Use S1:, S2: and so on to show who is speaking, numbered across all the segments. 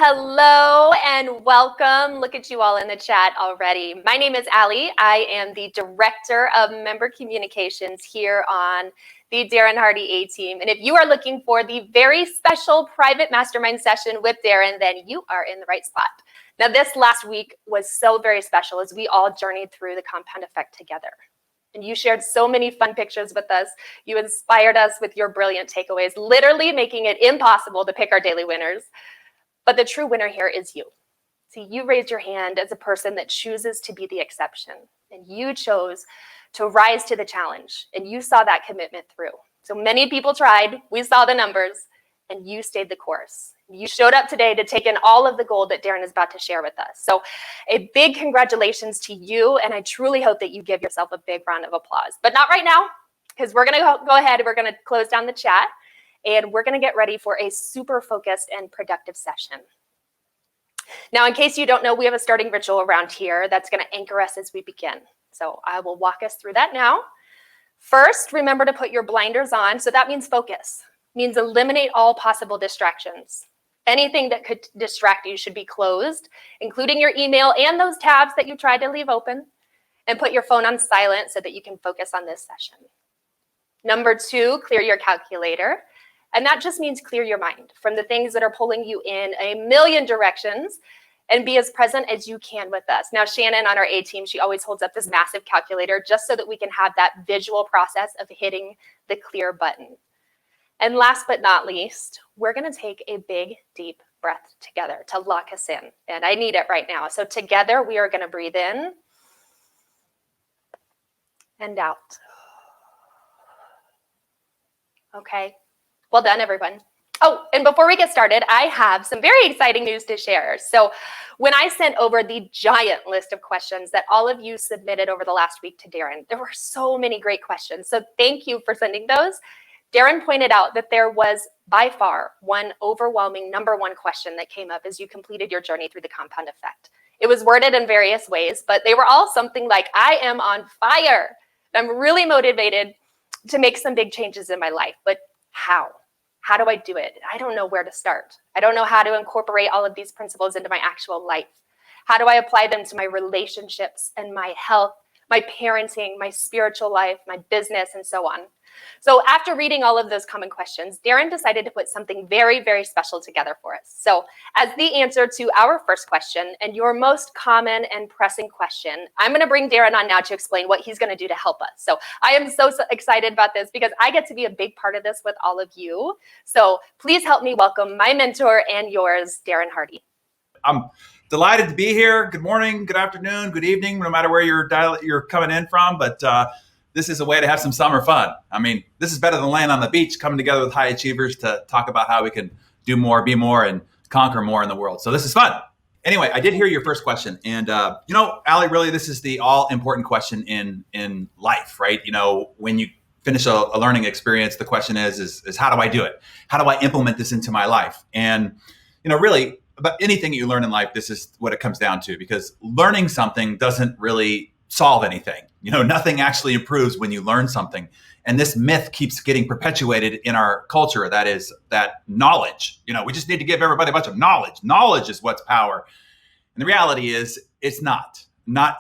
S1: Hello and welcome. Look at you all in the chat already. My name is Allie. I am the Director of Member Communications here on the Darren Hardy A-Team. And if you are looking for the very special private mastermind session with Darren, then you are in the right spot. Now, this last week was so very special as we all journeyed through the compound effect together. And you shared so many fun pictures with us. You inspired us with your brilliant takeaways, literally making it impossible to pick our daily winners. But the true winner here is you. See, you raised your hand as a person that chooses to be the exception. And you chose to rise to the challenge. And you saw that commitment through. So many people tried. We saw the numbers. And you stayed the course. You showed up today to take in all of the gold that Darren is about to share with us. So a big congratulations to you. And I truly hope that you give yourself a big round of applause. But not right now, because we're going to go ahead and we're going to close down the chat. And we're going to get ready for a super focused and productive session. Now, in case you don't know, we have a starting ritual around here that's going to anchor us as we begin. So I will walk us through that now. First, remember to put your blinders on. So that means focus. It means eliminate all possible distractions. Anything that could distract you should be closed, including your email and those tabs that you tried to leave open. And put your phone on silent so that you can focus on this session. Number 2, clear your calculator. And that just means clear your mind from the things that are pulling you in a million directions and be as present as you can with us. Now, Shannon on our A-Team, she always holds up this massive calculator just so that we can have that visual process of hitting the clear button. And last but not least, we're going to take a big, deep breath together to lock us in. And I need it right now. So together, we are going to breathe in and out. Okay. Well done, everyone. Oh, and before we get started, I have some very exciting news to share. So when I sent over the giant list of questions that all of you submitted over the last week to Darren, there were so many great questions. So thank you for sending those. Darren pointed out that there was by far one overwhelming number one question that came up as you completed your journey through the compound effect. It was worded in various ways, but they were all something like, I am on fire. I'm really motivated to make some big changes in my life, but how? How do I do it? I don't know where to start. I don't know how to incorporate all of these principles into my actual life. How do I apply them to my relationships and my health, my parenting, my spiritual life, my business, and so on? So after reading all of those common questions, Darren decided to put something very, very special together for us. So as the answer to our first question and your most common and pressing question, I'm going to bring Darren on now to explain what he's going to do to help us. So I am so excited about this because I get to be a big part of this with all of you. So please help me welcome my mentor and yours, Darren Hardy.
S2: I'm delighted to be here. Good morning, good afternoon, good evening, no matter where you're coming in from. But this is a way to have some summer fun. I mean, this is better than laying on the beach, coming together with high achievers to talk about how we can do more, be more, and conquer more in the world. So this is fun. Anyway, I did hear your first question. And, Allie, really, this is the all-important question in life, right? You know, when you finish a learning experience, the question is how do I do it? How do I implement this into my life? And, really, about anything you learn in life, this is what it comes down to, because learning something doesn't really solve anything. Nothing actually improves when you learn something. And this myth keeps getting perpetuated in our culture. That is that knowledge, we just need to give everybody a bunch of knowledge. Knowledge is what's power. And the reality is it's not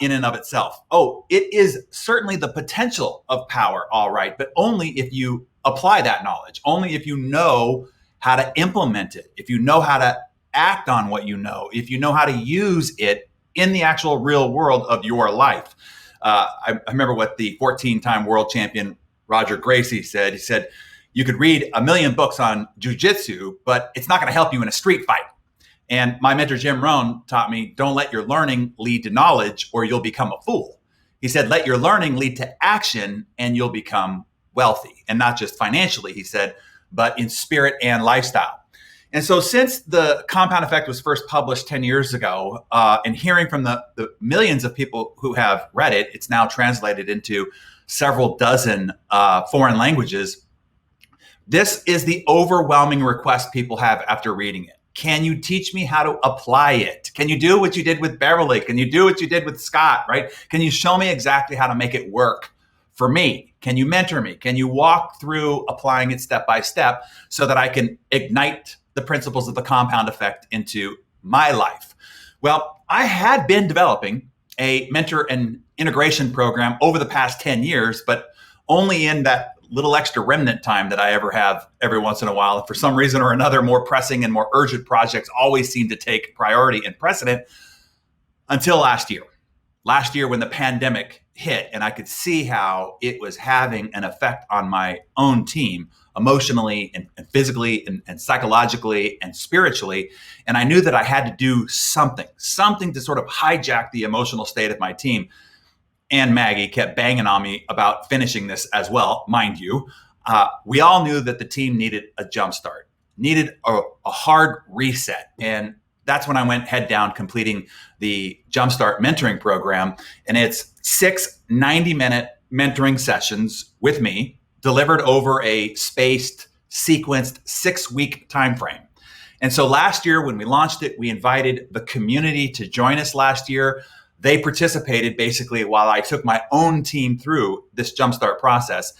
S2: in and of itself. Oh, it is certainly the potential of power. All right. But only if you apply that knowledge, only if you know how to implement it, if you know how to act on what you know, if you know how to use it in the actual real world of your life. I remember what the 14-time world champion Roger Gracie said. He said, you could read a million books on jujitsu, but it's not going to help you in a street fight. And my mentor, Jim Rohn, taught me, don't let your learning lead to knowledge or you'll become a fool. He said, let your learning lead to action and you'll become wealthy. And not just financially, he said, but in spirit and lifestyle. And so since the compound effect was first published 10 years ago, and hearing from the millions of people who have read it, it's now translated into several dozen foreign languages. This is the overwhelming request people have after reading it. Can you teach me how to apply it? Can you do what you did with Beverly? Can you do what you did with Scott, right? Can you show me exactly how to make it work for me? Can you mentor me? Can you walk through applying it step by step so that I can ignite the principles of the compound effect into my life. Well, I had been developing a mentor and integration program over the past 10 years, but only in that little extra remnant time that I ever have every once in a while. For some reason or another, more pressing and more urgent projects always seem to take priority and precedent until last year. Last year when the pandemic hit and I could see how it was having an effect on my own team emotionally and physically and psychologically and spiritually. And I knew that I had to do something to sort of hijack the emotional state of my team. And Maggie kept banging on me about finishing this as well, mind you. We all knew that the team needed a jumpstart, needed a hard reset. And that's when I went head down completing the Jumpstart mentoring program. And it's 6 90-minute mentoring sessions with me delivered over a spaced, sequenced 6-week time frame. And so last year when we launched it, we invited the community to join us last year. They participated basically while I took my own team through this Jumpstart process.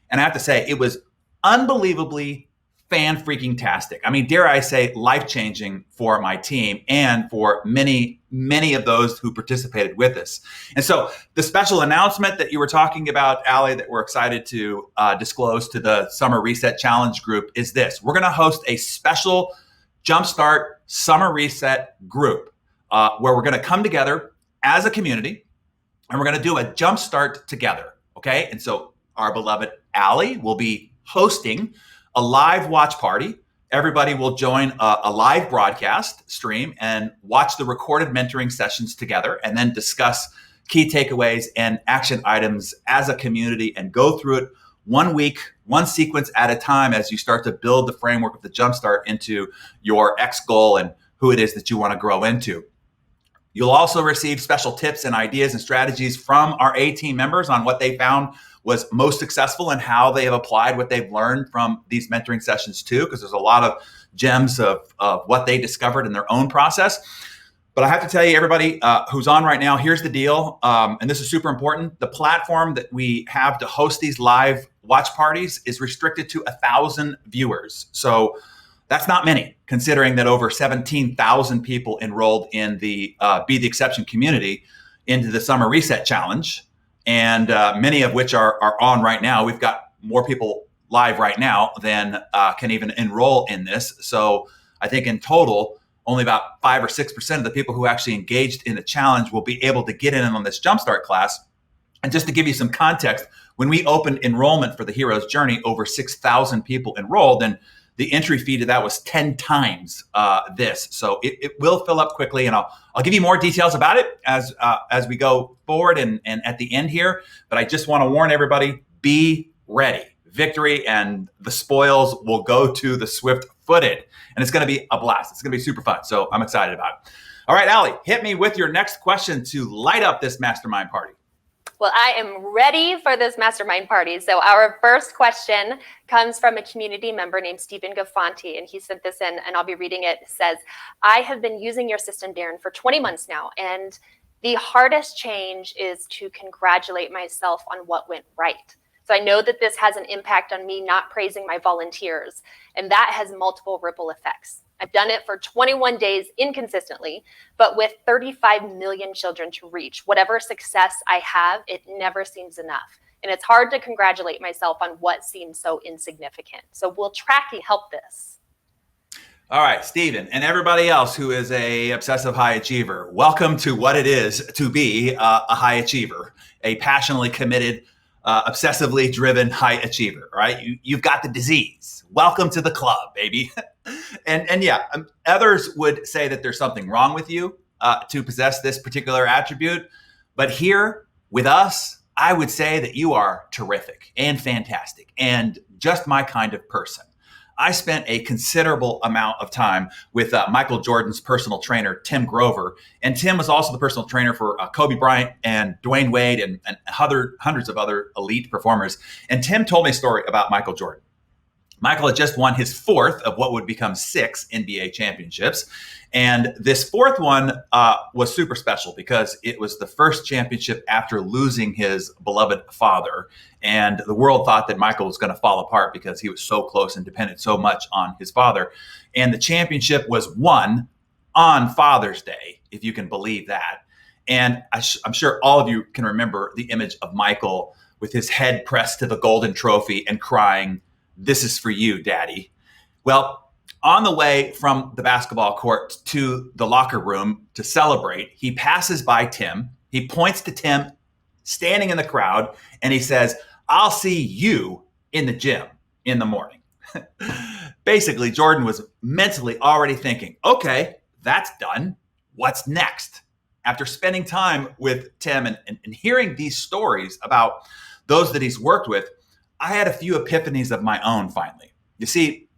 S2: And I have to say, it was unbelievably fan-freaking-tastic. I mean, dare I say, life-changing for my team and for many, many of those who participated with us. And so the special announcement that you were talking about, Allie, that we're excited to disclose to the Summer Reset Challenge group is this. We're going to host a special Jumpstart Summer Reset group where we're going to come together as a community and we're going to do a Jumpstart together, okay? And so our beloved Allie will be hosting a live watch party. Everybody will join a live broadcast stream and watch the recorded mentoring sessions together and then discuss key takeaways and action items as a community and go through it 1 week, one sequence at a time as you start to build the framework of the Jumpstart into your X goal and who it is that you want to grow into. You'll also receive special tips and ideas and strategies from our A-team members on what they found was most successful and how they have applied what they've learned from these mentoring sessions too, because there's a lot of gems of what they discovered in their own process. But I have to tell you, everybody who's on right now, here's the deal, and this is super important. The platform that we have to host these live watch parties is restricted to 1,000 viewers. So that's not many, considering that over 17,000 people enrolled in the Be the Exception community into the Summer Reset Challenge, and many of which are on right now. We've got more people live right now than can even enroll in this. So I think in total, only about 5 or 6% of the people who actually engaged in the challenge will be able to get in on this Jumpstart class. And just to give you some context, when we opened enrollment for the Hero's Journey, over 6,000 people enrolled, and the entry fee to that was 10 times this. So it will fill up quickly, and I'll give you more details about it as we go forward and at the end here. But I just want to warn everybody, be ready. Victory and the spoils will go to the swift-footed, and it's going to be a blast. It's going to be super fun. So I'm excited about it. All right, Allie, hit me with your next question to light up this mastermind party.
S1: Well, I am ready for this mastermind party. So our first question comes from a community member named Stephen Gafanti, and he sent this in, and I'll be reading it. It says, I have been using your system, Darren, for 20 months now, and the hardest change is to congratulate myself on what went right. So I know that this has an impact on me not praising my volunteers, and that has multiple ripple effects. I've done it for 21 days inconsistently, but with 35 million children to reach, whatever success I have, it never seems enough. And it's hard to congratulate myself on what seems so insignificant. So will tracking help this?
S2: All right, Stephen, and everybody else who is a obsessive high achiever, welcome to what it is to be a high achiever, a passionately committed, obsessively driven high achiever, right? You've got the disease. Welcome to the club, baby. And yeah, others would say that there's something wrong with you to possess this particular attribute. But here with us, I would say that you are terrific and fantastic and just my kind of person. I spent a considerable amount of time with Michael Jordan's personal trainer, Tim Grover. And Tim was also the personal trainer for Kobe Bryant and Dwayne Wade and hundreds of other elite performers. And Tim told me a story about Michael Jordan. Michael had just won his 4th of what would become 6 NBA championships. And this 4th one was super special because it was the first championship after losing his beloved father. And the world thought that Michael was going to fall apart because he was so close and depended so much on his father. And the championship was won on Father's Day, if you can believe that. And I'm sure all of you can remember the image of Michael with his head pressed to the golden trophy and crying, "This is for you, Daddy." Well, on the way from the basketball court to the locker room to celebrate, he passes by Tim. He points to Tim standing in the crowd and he says, "I'll see you in the gym in the morning." Basically, Jordan was mentally already thinking, okay, that's done. What's next? After spending time with Tim and hearing these stories about those that he's worked with, I had a few epiphanies of my own finally. You see,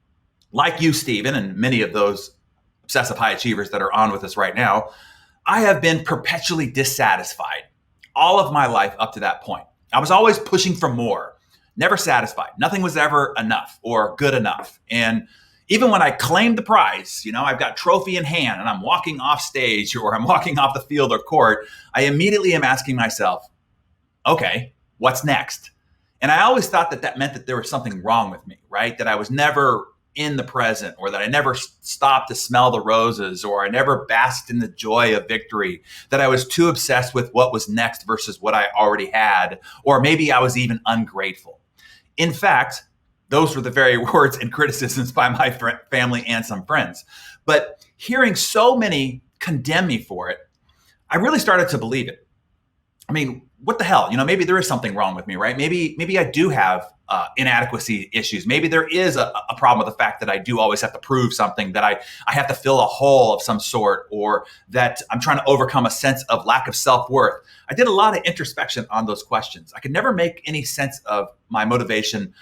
S2: like you, Stephen, and many of those obsessive high achievers that are on with us right now, I have been perpetually dissatisfied all of my life up to that point. I was always pushing for more, never satisfied. Nothing was ever enough or good enough. And even when I claimed the prize, I've got trophy in hand and I'm walking off stage or I'm walking off the field or court, I immediately am asking myself, okay, what's next? And I always thought that meant that there was something wrong with me, right? That I was never in the present, or that I never stopped to smell the roses, or I never basked in the joy of victory, that I was too obsessed with what was next versus what I already had, or maybe I was even ungrateful. In fact, those were the very words and criticisms by my family and some friends. But hearing so many condemn me for it, I really started to believe it. I mean, what the hell? Maybe there is something wrong with me, right? Maybe I do have inadequacy issues. Maybe there is a problem with the fact that I do always have to prove something, that I have to fill a hole of some sort, or that I'm trying to overcome a sense of lack of self-worth. I did a lot of introspection on those questions. I could never make any sense of my motivation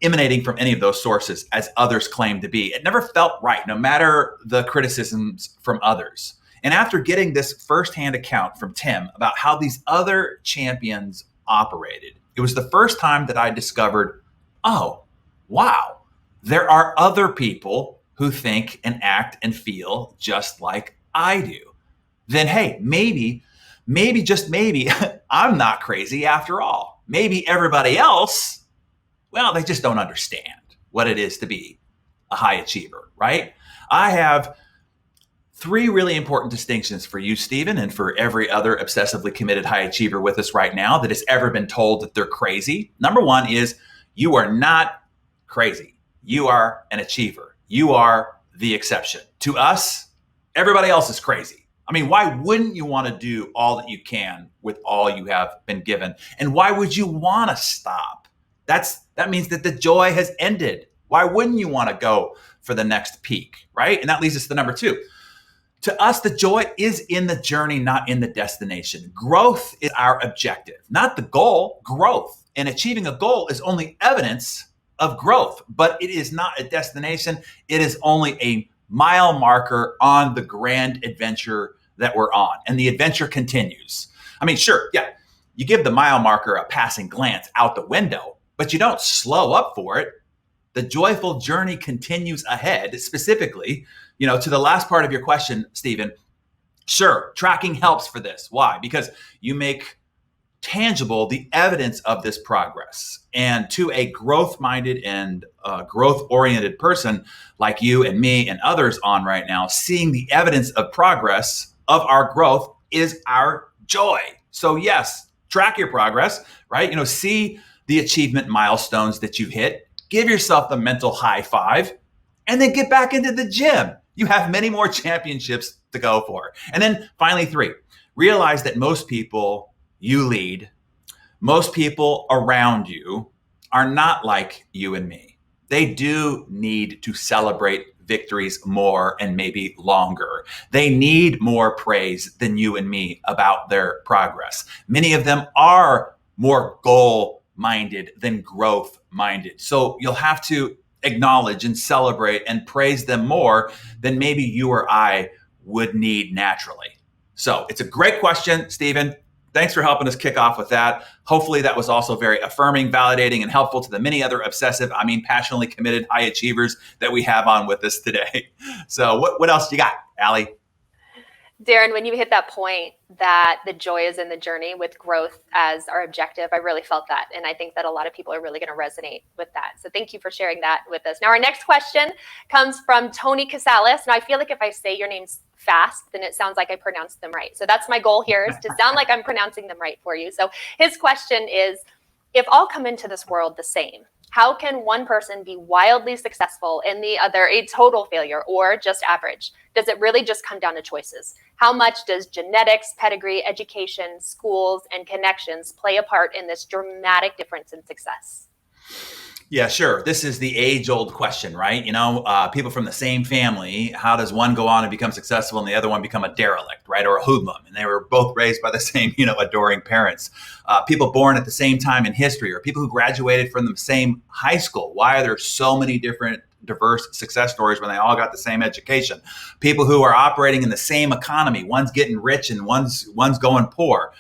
S2: emanating from any of those sources as others claim to be. It never felt right, no matter the criticisms from others. And after getting this firsthand account from Tim about how these other champions operated, it was the first time that I discovered, oh, wow, there are other people who think and act and feel just like I do. Then, hey, maybe, just maybe, I'm not crazy after all. Maybe everybody else, well, they just don't understand what it is to be a high achiever, right? I have 3 really important distinctions for you, Stephen, and for every other obsessively committed high achiever with us right now that has ever been told that they're crazy. Number 1 is you are not crazy. You are an achiever. You are the exception. To us, everybody else is crazy. I mean, why wouldn't you want to do all that you can with all you have been given? And why would you want to stop? That means that the joy has ended. Why wouldn't you want to go for the next peak, right? And that leads us to number 2. To us, the joy is in the journey, not in the destination. Growth is our objective, not the goal, growth. And achieving a goal is only evidence of growth, but it is not a destination. It is only a mile marker on the grand adventure that we're on. And the adventure continues. I mean, sure, yeah, you give the mile marker a passing glance out the window, but you don't slow up for it. The joyful journey continues ahead, specifically, to the last part of your question, Stephen. Sure, tracking helps for this. Why? Because you make tangible the evidence of this progress. And to a growth-minded and growth-oriented person like you and me and others on right now, seeing the evidence of progress of our growth is our joy. So yes, track your progress, right? See the achievement milestones that you've hit. Give yourself the mental high five, and then get back into the gym. You have many more championships to go for. And then finally, 3, realize that most people you lead, most people around you are not like you and me. They do need to celebrate victories more and maybe longer. They need more praise than you and me about their progress. Many of them are more goal-minded than growth-minded. So you'll have to acknowledge and celebrate and praise them more than maybe you or I would need naturally. So it's a great question, Stephen. Thanks for helping us kick off with that. Hopefully that was also very affirming, validating, and helpful to the many other passionately committed high achievers that we have on with us today. So what else you got, Allie?
S1: Darren, when you hit that point that the joy is in the journey with growth as our objective, I really felt that. And I think that a lot of people are really going to resonate with that. So thank you for sharing that with us. Now, our next question comes from Tony Casales. Now, I feel like if I say your names fast, then it sounds like I pronounced them right. So that's my goal here, is to sound like I'm pronouncing them right for you. So his question is, if all come into this world the same, how can one person be wildly successful and the other a total failure or just average? Does it really just come down to choices? How much does genetics, pedigree, education, schools, and connections play a part in this dramatic difference in success?
S2: Yeah, sure. This is the age-old question, right? People from the same family, how does one go on and become successful and the other one become a derelict, right? Or a hoodlum? And they were both raised by the same, adoring parents. People born at the same time in history, or people who graduated from the same high school. Why are there so many different diverse success stories when they all got the same education? People who are operating in the same economy, one's getting rich and one's going poor.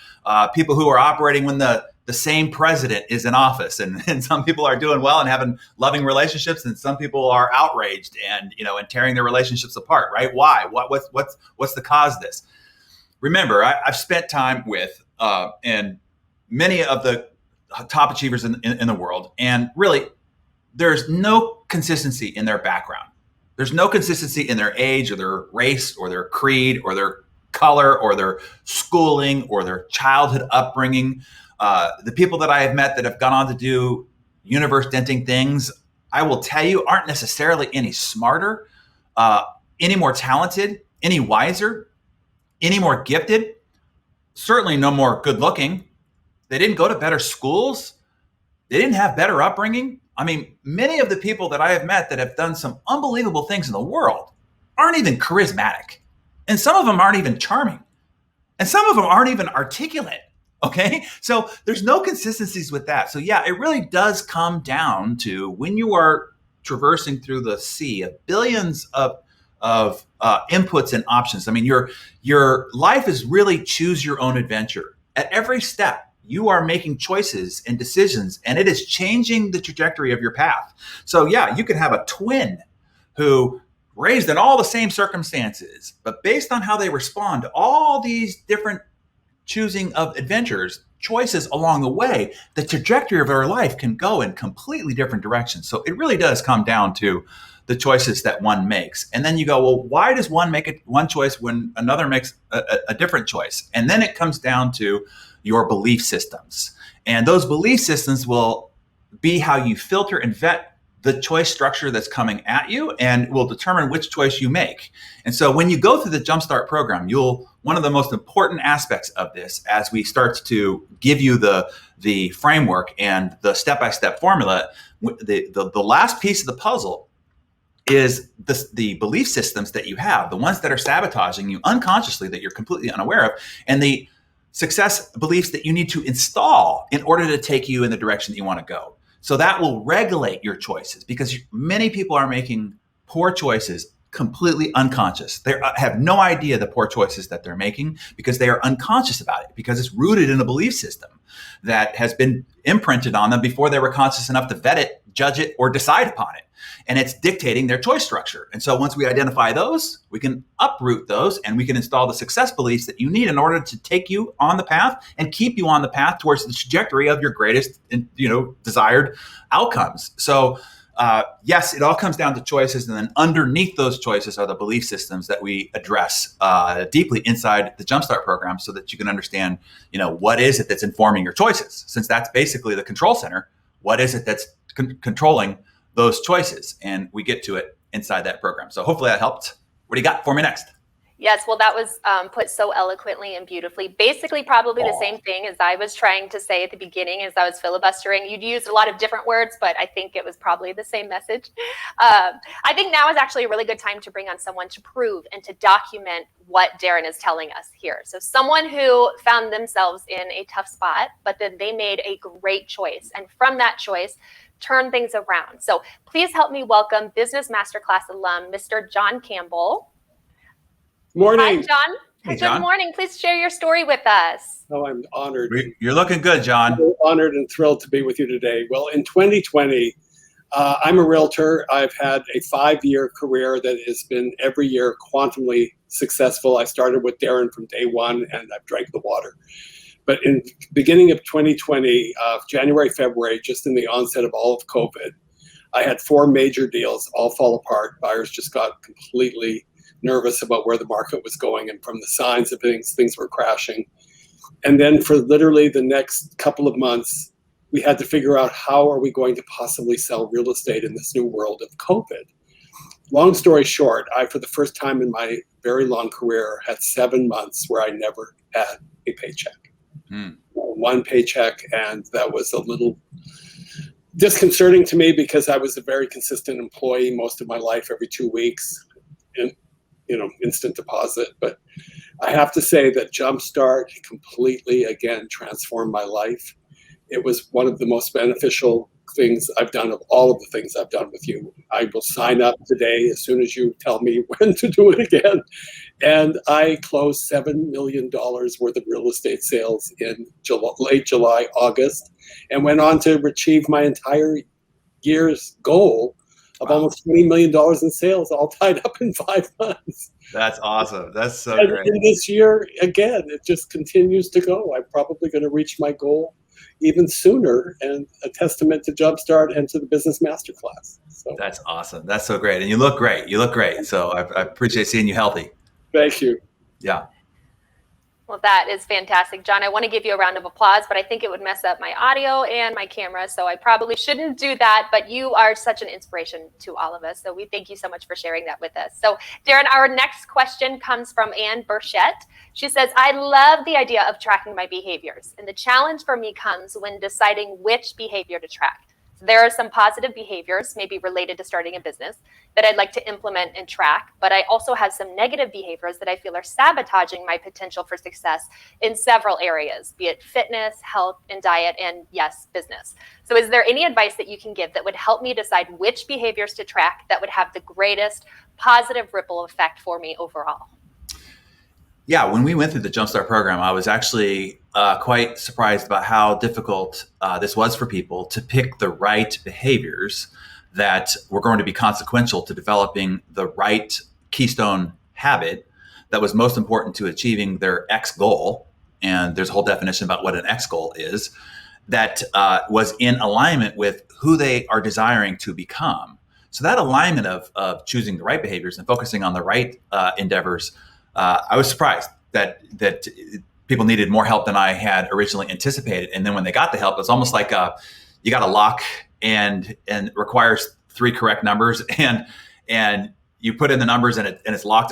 S2: People who are operating when the same president is in office, and some people are doing well and having loving relationships, and some people are outraged and tearing their relationships apart. Right? Why? What's the cause of this? Remember, I've spent time with and many of the top achievers in the world, and really, there's no consistency in their background. There's no consistency in their age or their race or their creed or their color or their schooling or their childhood upbringing. The people that I have met that have gone on to do universe denting things, I will tell you, aren't necessarily any smarter, any more talented, any wiser, any more gifted, certainly no more good looking. They didn't go to better schools. They didn't have better upbringing. I mean, many of the people that I have met that have done some unbelievable things in the world aren't even charismatic. And some of them aren't even charming. And some of them aren't even articulate. Okay. So there's no consistencies with that. So yeah, it really does come down to when you are traversing through the sea of billions of inputs and options. I mean, your life is really choose your own adventure. At every step, you are making choices and decisions, and it is changing the trajectory of your path. So yeah, you could have a twin who raised in all the same circumstances, but based on how they respond to all these different choosing of adventures, choices along the way, the trajectory of their life can go in completely different directions. So it really does come down to the choices that one makes. And then you go, well, why does one make one choice when another makes a different choice? And then it comes down to your belief systems. And those belief systems will be how you filter and vet the choice structure that's coming at you, and will determine which choice you make. And so when you go through the Jumpstart program, one of the most important aspects of this, as we start to give you the framework and the step-by-step formula, the last piece of the puzzle is the belief systems that you have, the ones that are sabotaging you unconsciously that you're completely unaware of, and the success beliefs that you need to install in order to take you in the direction that you want to go. So that will regulate your choices, because many people are making poor choices completely unconscious. They have no idea the poor choices that they're making because they are unconscious about it, because it's rooted in a belief system that has been imprinted on them before they were conscious enough to vet it, judge it, or decide upon it. And it's dictating their choice structure. And so once we identify those, we can uproot those, and we can install the success beliefs that you need in order to take you on the path and keep you on the path towards the trajectory of your greatest, desired outcomes. So yes, it all comes down to choices. And then underneath those choices are the belief systems that we address deeply inside the Jumpstart program, so that you can understand, what is it that's informing your choices? Since that's basically the control center, what is it that's controlling those choices? And we get to it inside that program. So hopefully that helped. What do you got for me next?
S1: Yes, well, that was put so eloquently and beautifully. Basically, probably the same thing as I was trying to say at the beginning as I was filibustering. You'd used a lot of different words, but I think it was probably the same message. I think now is actually a really good time to bring on someone to prove and to document what Darren is telling us here. So someone who found themselves in a tough spot, but then they made a great choice. And from that choice, turn things around. So please help me welcome Business Masterclass alum, Mr. John Campbell.
S3: Morning.
S1: Hi, John.
S2: Hey, John.
S1: Good morning. Please share your story with us.
S3: Oh, I'm honored.
S2: You're looking good, John.
S3: I'm honored and thrilled to be with you today. Well, in 2020, I'm a realtor. I've had a 5-year career that has been every year quantumly successful. I started with Darren from day one, and I've drank the water. But in beginning of 2020, January, February, just in the onset of all of COVID, I had 4 major deals all fall apart. Buyers just got completely nervous about where the market was going, and from the signs of things were crashing. And then for literally the next couple of months, we had to figure out how are we going to possibly sell real estate in this new world of COVID. Long story short, I, for the first time in my very long career, had 7 months where I never had a paycheck. One paycheck, and that was a little disconcerting to me because I was a very consistent employee most of my life, every 2 weeks, and instant deposit. But I have to say that Jumpstart completely, again, transformed my life. It was one of the most beneficial things I've done of all of the things I've done with you. I will sign up today as soon as you tell me when to do it again. And I closed $7 million worth of real estate sales in late July, August, and went on to achieve my entire year's goal of almost $20 million in sales, all tied up in 5 months.
S2: That's awesome. That's so great.
S3: And this year, again, it just continues to go. I'm probably going to reach my goal even sooner, and a testament to Jumpstart and to the Business Masterclass. So
S2: that's awesome. That's so great. And you look great. You look great. So I appreciate seeing you healthy.
S3: Thank you.
S2: Yeah.
S1: Well, that is fantastic, John. I want to give you a round of applause, but I think it would mess up my audio and my camera, so I probably shouldn't do that. But you are such an inspiration to all of us, so we thank you so much for sharing that with us. So, Darren, our next question comes from Anne Burchett. She says, I love the idea of tracking my behaviors, and the challenge for me comes when deciding which behavior to track. So there are some positive behaviors, maybe related to starting a business, that I'd like to implement and track, but I also have some negative behaviors that I feel are sabotaging my potential for success in several areas, be it fitness, health, and diet, and yes, business. So is there any advice that you can give that would help me decide which behaviors to track that would have the greatest positive ripple effect for me overall?
S2: Yeah, when we went through the Jumpstart program, I was actually quite surprised about how difficult this was for people to pick the right behaviors that were going to be consequential to developing the right keystone habit that was most important to achieving their X goal. And there's a whole definition about what an X goal is, that was in alignment with who they are desiring to become. So that alignment of choosing the right behaviors and focusing on the right endeavors, I was surprised that people needed more help than I had originally anticipated. And then when they got the help, it's almost like you got a lock and it requires 3 correct numbers, and you put in the numbers and it's locked,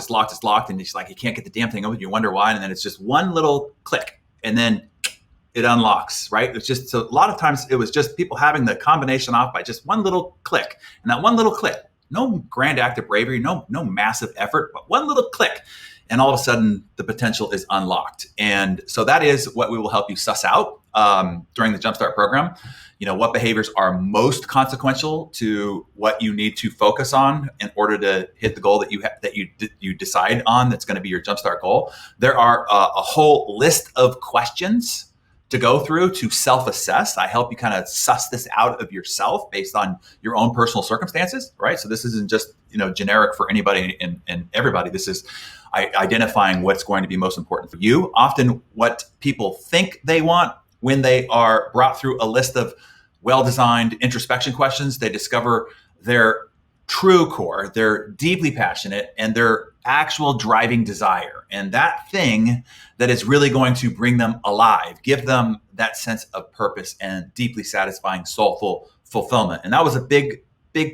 S2: and it's like you can't get the damn thing open. You wonder why, and then it's just one little click, and then it unlocks. Right? It's just, so a lot of times it was just people having the combination off by just one little click, and that one little click, no grand act of bravery, no massive effort, but one little click. And all of a sudden, the potential is unlocked. And so that is what we will help you suss out during the Jumpstart program. What behaviors are most consequential to what you need to focus on in order to hit the goal that you decide on that's going to be your Jumpstart goal. There are a whole list of questions to go through to self-assess. I help you kind of suss this out of yourself based on your own personal circumstances, right? So this isn't just generic for anybody and everybody. This is identifying what's going to be most important for you. Often what people think they want, when they are brought through a list of well-designed introspection questions, they discover their true core, their deeply passionate, and their actual driving desire. And that thing that is really going to bring them alive, give them that sense of purpose and deeply satisfying soulful fulfillment. And that was a big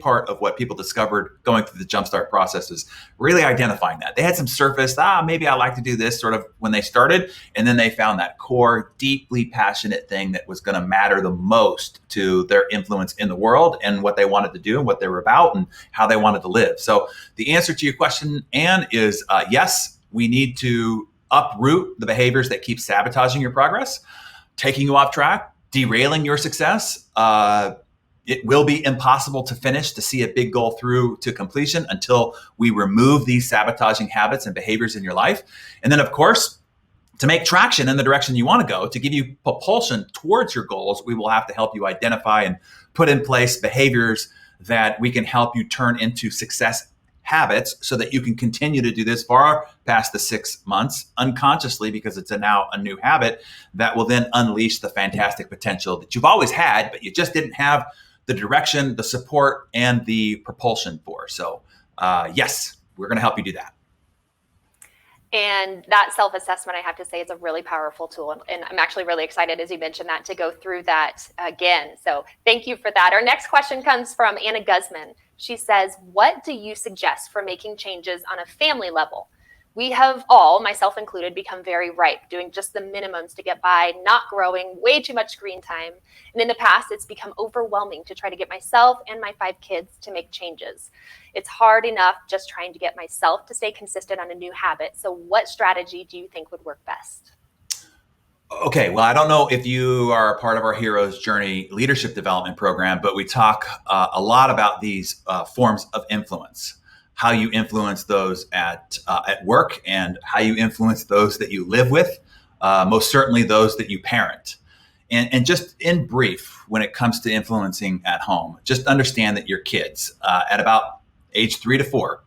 S2: part of what people discovered going through the Jumpstart process, is really identifying that. They had some surface, maybe I like to do this sort of when they started. And then they found that core, deeply passionate thing that was going to matter the most to their influence in the world and what they wanted to do and what they were about and how they wanted to live. So the answer to your question, Anne, is yes, we need to uproot the behaviors that keep sabotaging your progress, taking you off track, derailing your success. It will be impossible to see a big goal through to completion until we remove these sabotaging habits and behaviors in your life. And then, of course, to make traction in the direction you want to go, to give you propulsion towards your goals, we will have to help you identify and put in place behaviors that we can help you turn into success habits so that you can continue to do this far past the 6 months unconsciously, because it's now a new habit that will then unleash the fantastic potential that you've always had, but you just didn't have the direction, the support, and the propulsion for. So yes, we're going to help you do that.
S1: And that self-assessment, I have to say, is a really powerful tool. And I'm actually really excited, as you mentioned that, to go through that again. So thank you for that. Our next question comes from Anna Guzman. She says, what do you suggest for making changes on a family level? We have all, myself included, become very ripe, doing just the minimums to get by, not growing, way too much screen time. And in the past, it's become overwhelming to try to get myself and my 5 kids to make changes. It's hard enough just trying to get myself to stay consistent on a new habit. So what strategy do you think would work best?
S2: Okay, well, I don't know if you are a part of our Heroes Journey leadership development program, but we talk a lot about these forms of influence. How you influence those at work, and how you influence those that you live with, most certainly those that you parent. And just in brief, when it comes to influencing at home, just understand that your kids at about age 3 to 4,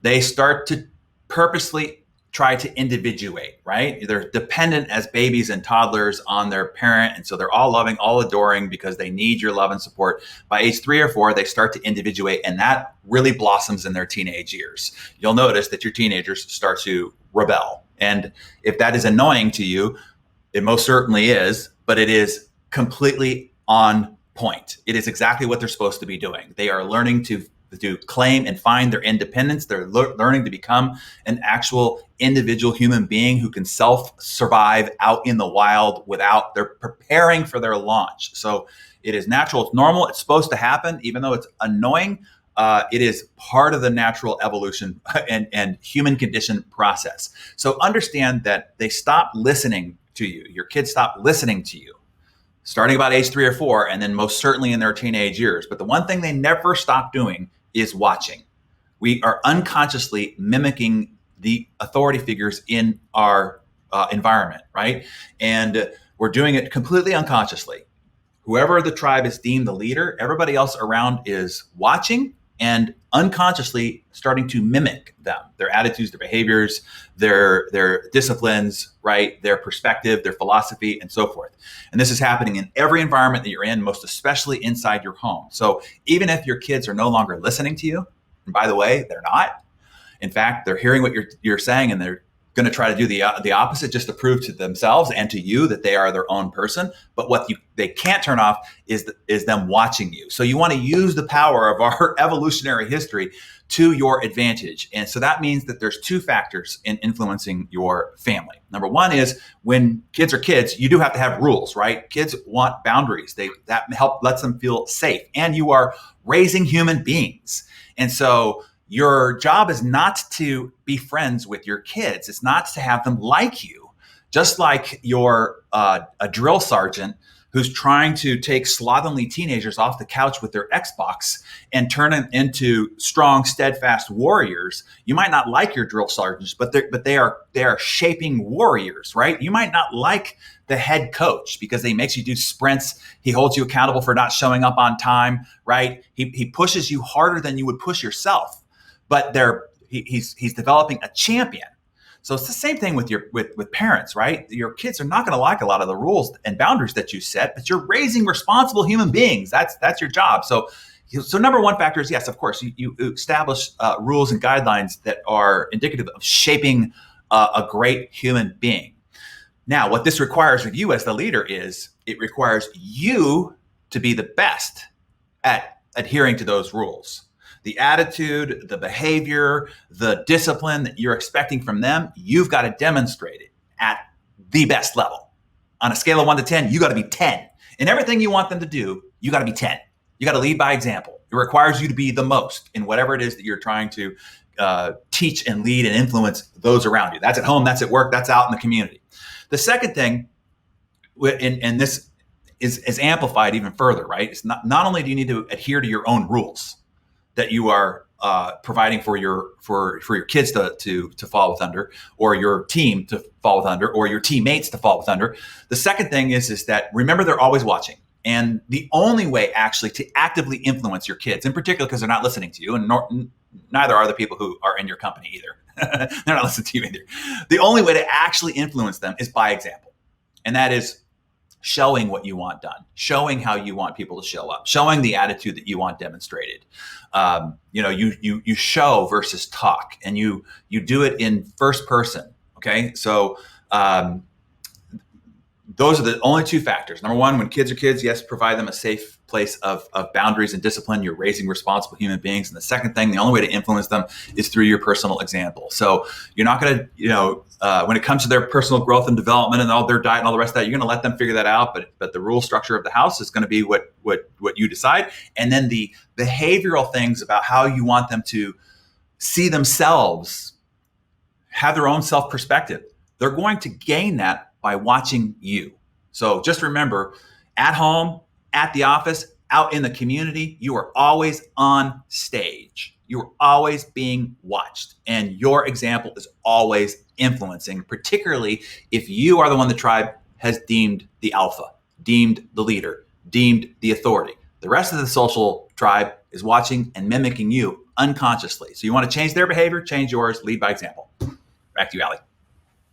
S2: they start to purposely try to individuate, right? They're dependent as babies and toddlers on their parent. And so they're all loving, all adoring, because they need your love and support. By age 3 or 4, they start to individuate, and that really blossoms in their teenage years. You'll notice that your teenagers start to rebel. And if that is annoying to you, it most certainly is, but it is completely on point. It is exactly what they're supposed to be doing. They are learning to claim and find their independence. They're learning to become an actual individual human being who can self-survive out in the wild they're preparing for their launch. So it is natural, it's normal, it's supposed to happen, even though it's annoying. It is part of the natural evolution and human condition process. So understand that they stop listening to you. Your kids stop listening to you, starting about age 3 or 4, and then most certainly in their teenage years. But the one thing they never stop doing is watching. We are unconsciously mimicking the authority figures in our environment, right? And we're doing it completely unconsciously. Whoever the tribe is deemed the leader, everybody else around is watching and unconsciously starting to mimic them, their attitudes, their behaviors, their disciplines, right? Their perspective, their philosophy, and so forth. And this is happening in every environment that you're in, most especially inside your home. So even if your kids are no longer listening to you, and by the way, they're not. In fact, they're hearing what you're saying, and they're going to try to do the opposite just to prove to themselves and to you that they are their own person. But what they can't turn off is them watching you. So you want to use the power of our evolutionary history to your advantage. And so that means that there's 2 factors in influencing your family. Number 1 is, when kids are kids, you do have to have rules, right? Kids want boundaries. That lets them feel safe. And you are raising human beings. And so your job is not to be friends with your kids. It's not to have them like you. Just like you're a drill sergeant who's trying to take slovenly teenagers off the couch with their Xbox and turn them into strong, steadfast warriors. You might not like your drill sergeants, but they are shaping warriors, right? You might not like the head coach because he makes you do sprints. He holds you accountable for not showing up on time, right? He pushes you harder than you would push yourself. But he's developing a champion. So it's the same thing with parents, right? Your kids are not going to like a lot of the rules and boundaries that you set, but you're raising responsible human beings. That's your job. So number 1 factor is, yes, of course, you establish rules and guidelines that are indicative of shaping a great human being. Now, what this requires of you as the leader is, it requires you to be the best at adhering to those rules. The attitude, the behavior, the discipline that you're expecting from them, you've got to demonstrate it at the best level. On a scale of 1 to 10, you got to be 10. In everything you want them to do, you got to be 10. You got to lead by example. It requires you to be the most in whatever it is that you're trying to teach and lead and influence those around you. That's at home, that's at work, that's out in the community. The second thing, and this is amplified even further, right? It's not only do you need to adhere to your own rules that you are providing for your kids to fall with under, or your team to fall with under, or your teammates to fall with under. The second thing is that remember, they're always watching. And the only way actually to actively influence your kids, in particular because they're not listening to you, and neither are the people who are in your company either. They're not listening to you either. The only way to actually influence them is by example. And that is showing what you want done, showing how you want people to show up, showing the attitude that you want demonstrated. You show versus talk, and you do it in first person. Okay, so those are the only two factors. Number one, when kids are kids, yes, provide them a safe place of boundaries and discipline. You're raising responsible human beings. And the second thing, the only way to influence them is through your personal example. So you're not going to, when it comes to their personal growth and development and all their diet and all the rest of that, you're going to let them figure that out. But the rule structure of the house is going to be what you decide. And then the behavioral things about how you want them to see themselves, have their own self perspective. They're going to gain that by watching you. So just remember, at home, at the office, out in the community, you are always on stage. You are always being watched. And your example is always influencing, particularly if you are the one the tribe has deemed the alpha, deemed the leader, deemed the authority. The rest of the social tribe is watching and mimicking you unconsciously. So you want to change their behavior, change yours, lead by example. Back to you, Allie.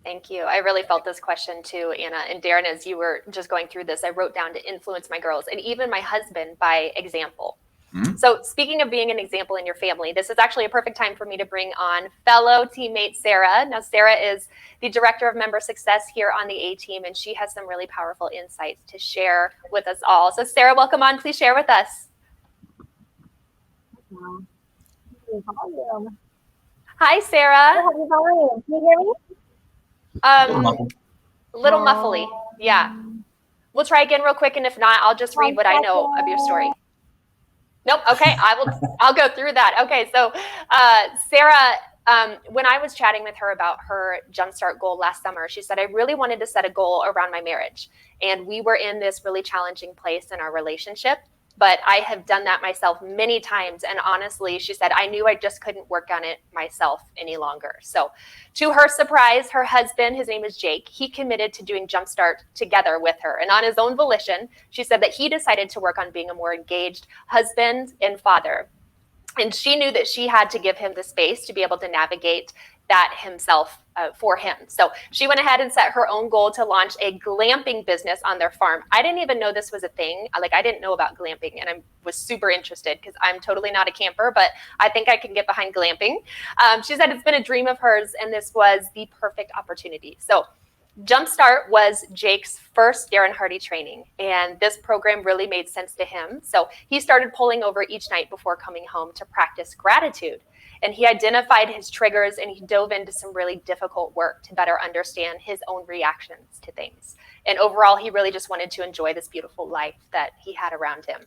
S1: Thank you. I really felt this question too, Anna. And Darren, as you were just going through this, I wrote down to influence my girls and even my husband by example. Mm-hmm. So speaking of being an example in your family, this is actually a perfect time for me to bring on fellow teammate Sarah. Now, Sarah is the Director of Member Success here on the A-Team, and she has some really powerful insights to share with us all. So Sarah, welcome on. Please share with us. Hi, Sarah.
S4: How's it going? Can you hear me?
S1: Little muffly. Yeah. We'll try again real quick, and if not, I'll just read what I know of your story. Nope. Okay. I'll go through that. Okay. So, Sarah, when I was chatting with her about her Jumpstart goal last summer, she said, I really wanted to set a goal around my marriage. And we were in this really challenging place in our relationship. But I have done that myself many times. And honestly, she said, I knew I just couldn't work on it myself any longer. So to her surprise, her husband, his name is Jake, he committed to doing Jumpstart together with her. And on his own volition, she said that he decided to work on being a more engaged husband and father. And she knew that she had to give him the space to be able to navigate that himself for him. So she went ahead and set her own goal to launch a glamping business on their farm. I didn't even know this was a thing. I didn't know about glamping, and I was super interested because I'm totally not a camper, but I think I can get behind glamping. She said it's been a dream of hers, and this was the perfect opportunity. So Jumpstart was Jake's first Darren Hardy training, and this program really made sense to him. So he started pulling over each night before coming home to practice gratitude. And he identified his triggers, and he dove into some really difficult work to better understand his own reactions to things. And overall, he really just wanted to enjoy this beautiful life that he had around him.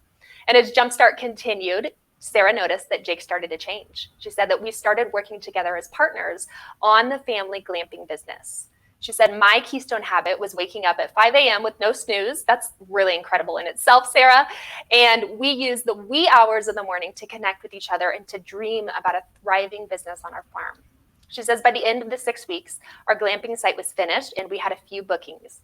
S1: And as Jumpstart continued, Sarah noticed that Jake started to change. She said that we started working together as partners on the family glamping business. She said, my keystone habit was waking up at 5 a.m. with no snooze. That's really incredible in itself, Sarah. And we use the wee hours of the morning to connect with each other and to dream about a thriving business on our farm. She says, by the end of the 6 weeks, our glamping site was finished and we had a few bookings.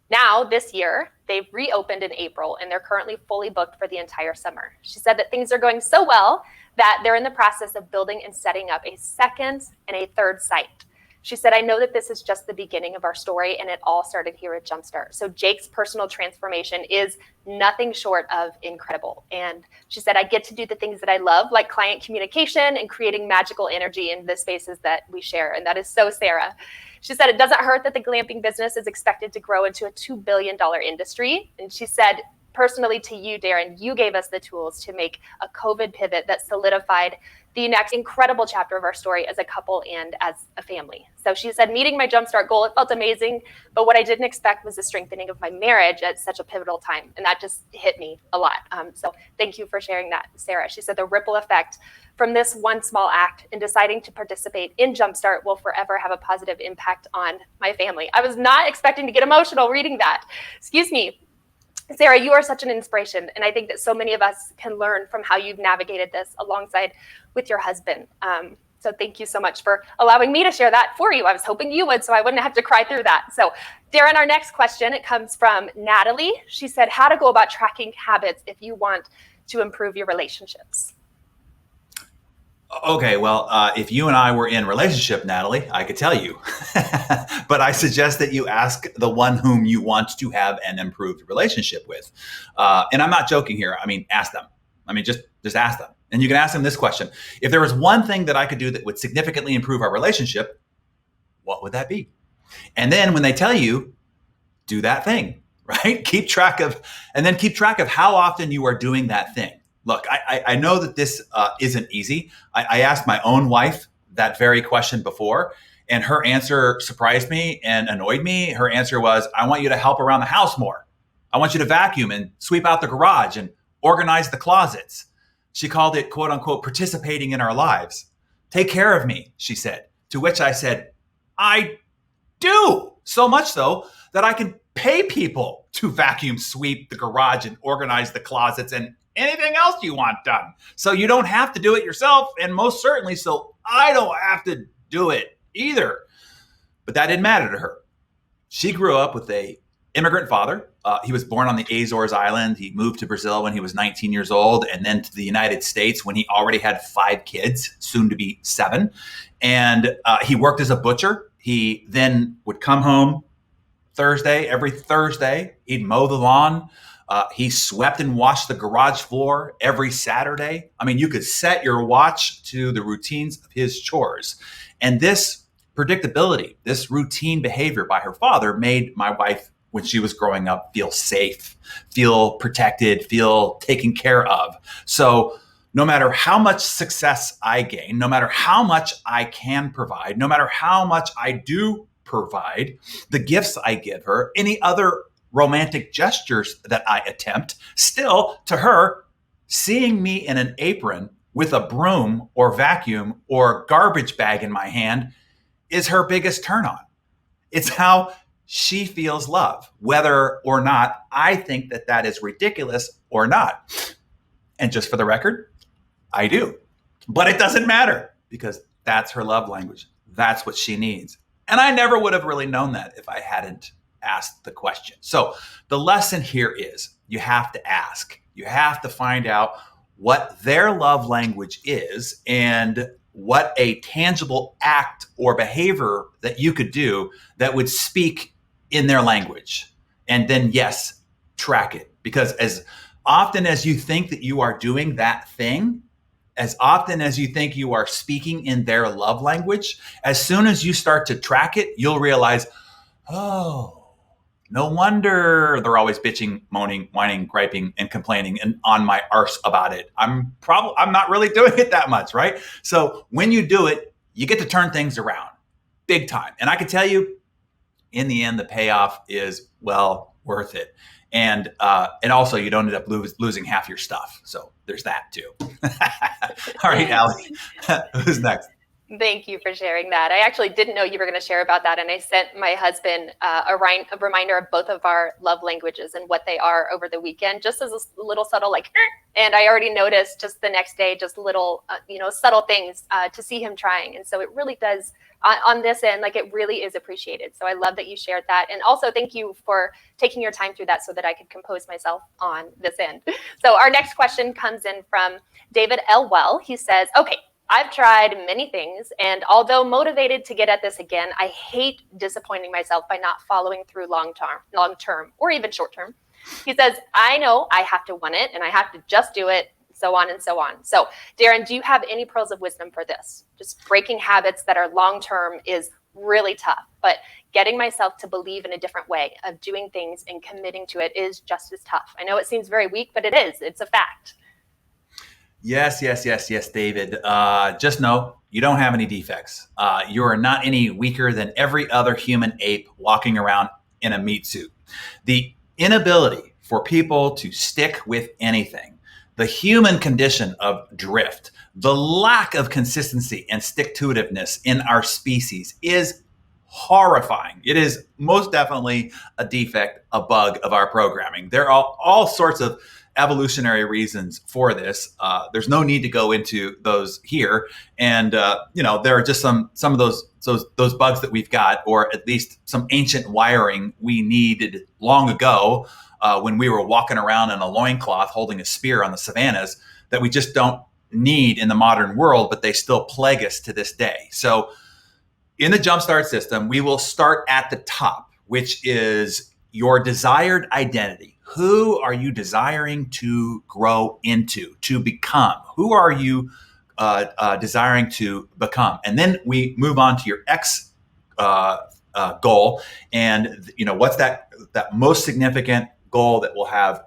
S1: Now, this year, they've reopened in April and they're currently fully booked for the entire summer. She said that things are going so well that they're in the process of building and setting up a second and a third site. She said, I know that this is just the beginning of our story, and it all started here at Jumpstart. So Jake's personal transformation is nothing short of incredible. And she said, I get to do the things that I love, like client communication and creating magical energy in the spaces that we share. And that is so Sarah. She said, it doesn't hurt that the glamping business is expected to grow into a $2 billion industry. And she said, personally to you, Darren, you gave us the tools to make a COVID pivot that solidified the next incredible chapter of our story as a couple and as a family. So she said, meeting my Jumpstart goal, it felt amazing, but what I didn't expect was the strengthening of my marriage at such a pivotal time. And that just hit me a lot. So thank you for sharing that, Sarah. She said the ripple effect from this one small act in deciding to participate in Jumpstart will forever have a positive impact on my family. I was not expecting to get emotional reading that. Excuse me. Sarah, you are such an inspiration, and I think that so many of us can learn from how you've navigated this alongside with your husband. So thank you so much for allowing me to share that for you. I was hoping you would, so I wouldn't have to cry through that. So Darren, our next question, it comes from Natalie. She said, how to go about tracking habits if you want to improve your relationships.
S2: Okay, well, if you and I were in relationship, Natalie, I could tell you. But I suggest that you ask the one whom you want to have an improved relationship with. And I'm not joking here. I mean, ask them. I mean, just ask them. And you can ask them this question. If there was one thing that I could do that would significantly improve our relationship, what would that be? And then when they tell you, do that thing, right? Keep track of how often you are doing that thing. Look, I know that this isn't easy. I asked my own wife that very question before, and her answer surprised me and annoyed me. Her answer was, I want you to help around the house more. I want you to vacuum and sweep out the garage and organize the closets. She called it, quote unquote, participating in our lives. Take care of me, she said. To which I said, I do. So much so that I can pay people to vacuum, sweep the garage and organize the closets and anything else you want done. So you don't have to do it yourself. And most certainly, so I don't have to do it either. But that didn't matter to her. She grew up with a immigrant father. He was born on the Azores Island. He moved to Brazil when he was 19 years old, and then to the United States when he already had 5 kids, soon to be 7. And he worked as a butcher. He then would come home every Thursday, he'd mow the lawn. He swept and washed the garage floor every Saturday. I mean, you could set your watch to the routines of his chores. And this predictability, this routine behavior by her father made my wife, when she was growing up, feel safe, feel protected, feel taken care of. So no matter how much success I gain, no matter how much I can provide, no matter how much I do provide, the gifts I give her, any other romantic gestures that I attempt, still to her, seeing me in an apron with a broom or vacuum or garbage bag in my hand is her biggest turn on. It's how she feels love, whether or not I think that that is ridiculous or not. And just for the record, I do. But it doesn't matter because that's her love language. That's what she needs. And I never would have really known that if I hadn't asked the question. So the lesson here is you have to ask. You have to find out what their love language is and what a tangible act or behavior that you could do that would speak in their language. And then, yes, track it. Because as often as you think that you are doing that thing, as often as you think you are speaking in their love language, as soon as you start to track it, you'll realize, oh, no wonder they're always bitching, moaning, whining, griping, and complaining and on my arse about it. I'm not really doing it that much, right? So when you do it, you get to turn things around big time. And I can tell you, in the end, the payoff is well worth it. And also you don't end up losing half your stuff. So there's that too. All right, Allie, who's next?
S1: Thank you for sharing that. I actually didn't know you were going to share about that. And I sent my husband a reminder of both of our love languages and what they are over the weekend, just as a little subtle, like, and I already noticed just the next day, just little, subtle things to see him trying. And so it really does on this end, like it really is appreciated. So I love that you shared that. And also thank you for taking your time through that so that I could compose myself on this end. So our next question comes in from David Elwell. He says, okay, I've tried many things, and although motivated to get at this again, I hate disappointing myself by not following through long term, or even short term. He says, I know I have to want it, and I have to just do it, so on and so on. So, Darren, do you have any pearls of wisdom for this? Just breaking habits that are long term is really tough, but getting myself to believe in a different way of doing things and committing to it is just as tough. I know it seems very weak, but it is. It's a fact.
S2: Yes, David. Just know you don't have any defects. You are not any weaker than every other human ape walking around in a meat suit. The inability for people to stick with anything, the human condition of drift, the lack of consistency and stick-to-itiveness in our species is horrifying. It is most definitely a defect, a bug of our programming. There are all sorts of evolutionary reasons for this. There's no need to go into those here. And there are just some of those bugs that we've got, or at least some ancient wiring we needed long ago when we were walking around in a loincloth holding a spear on the savannas, that we just don't need in the modern world, but they still plague us to this day. So in the Jumpstart system, we will start at the top, which is your desired identity. Who are you desiring to grow into, to become? Who are you desiring to become? And then we move on to your X goal. And what's that most significant goal that will have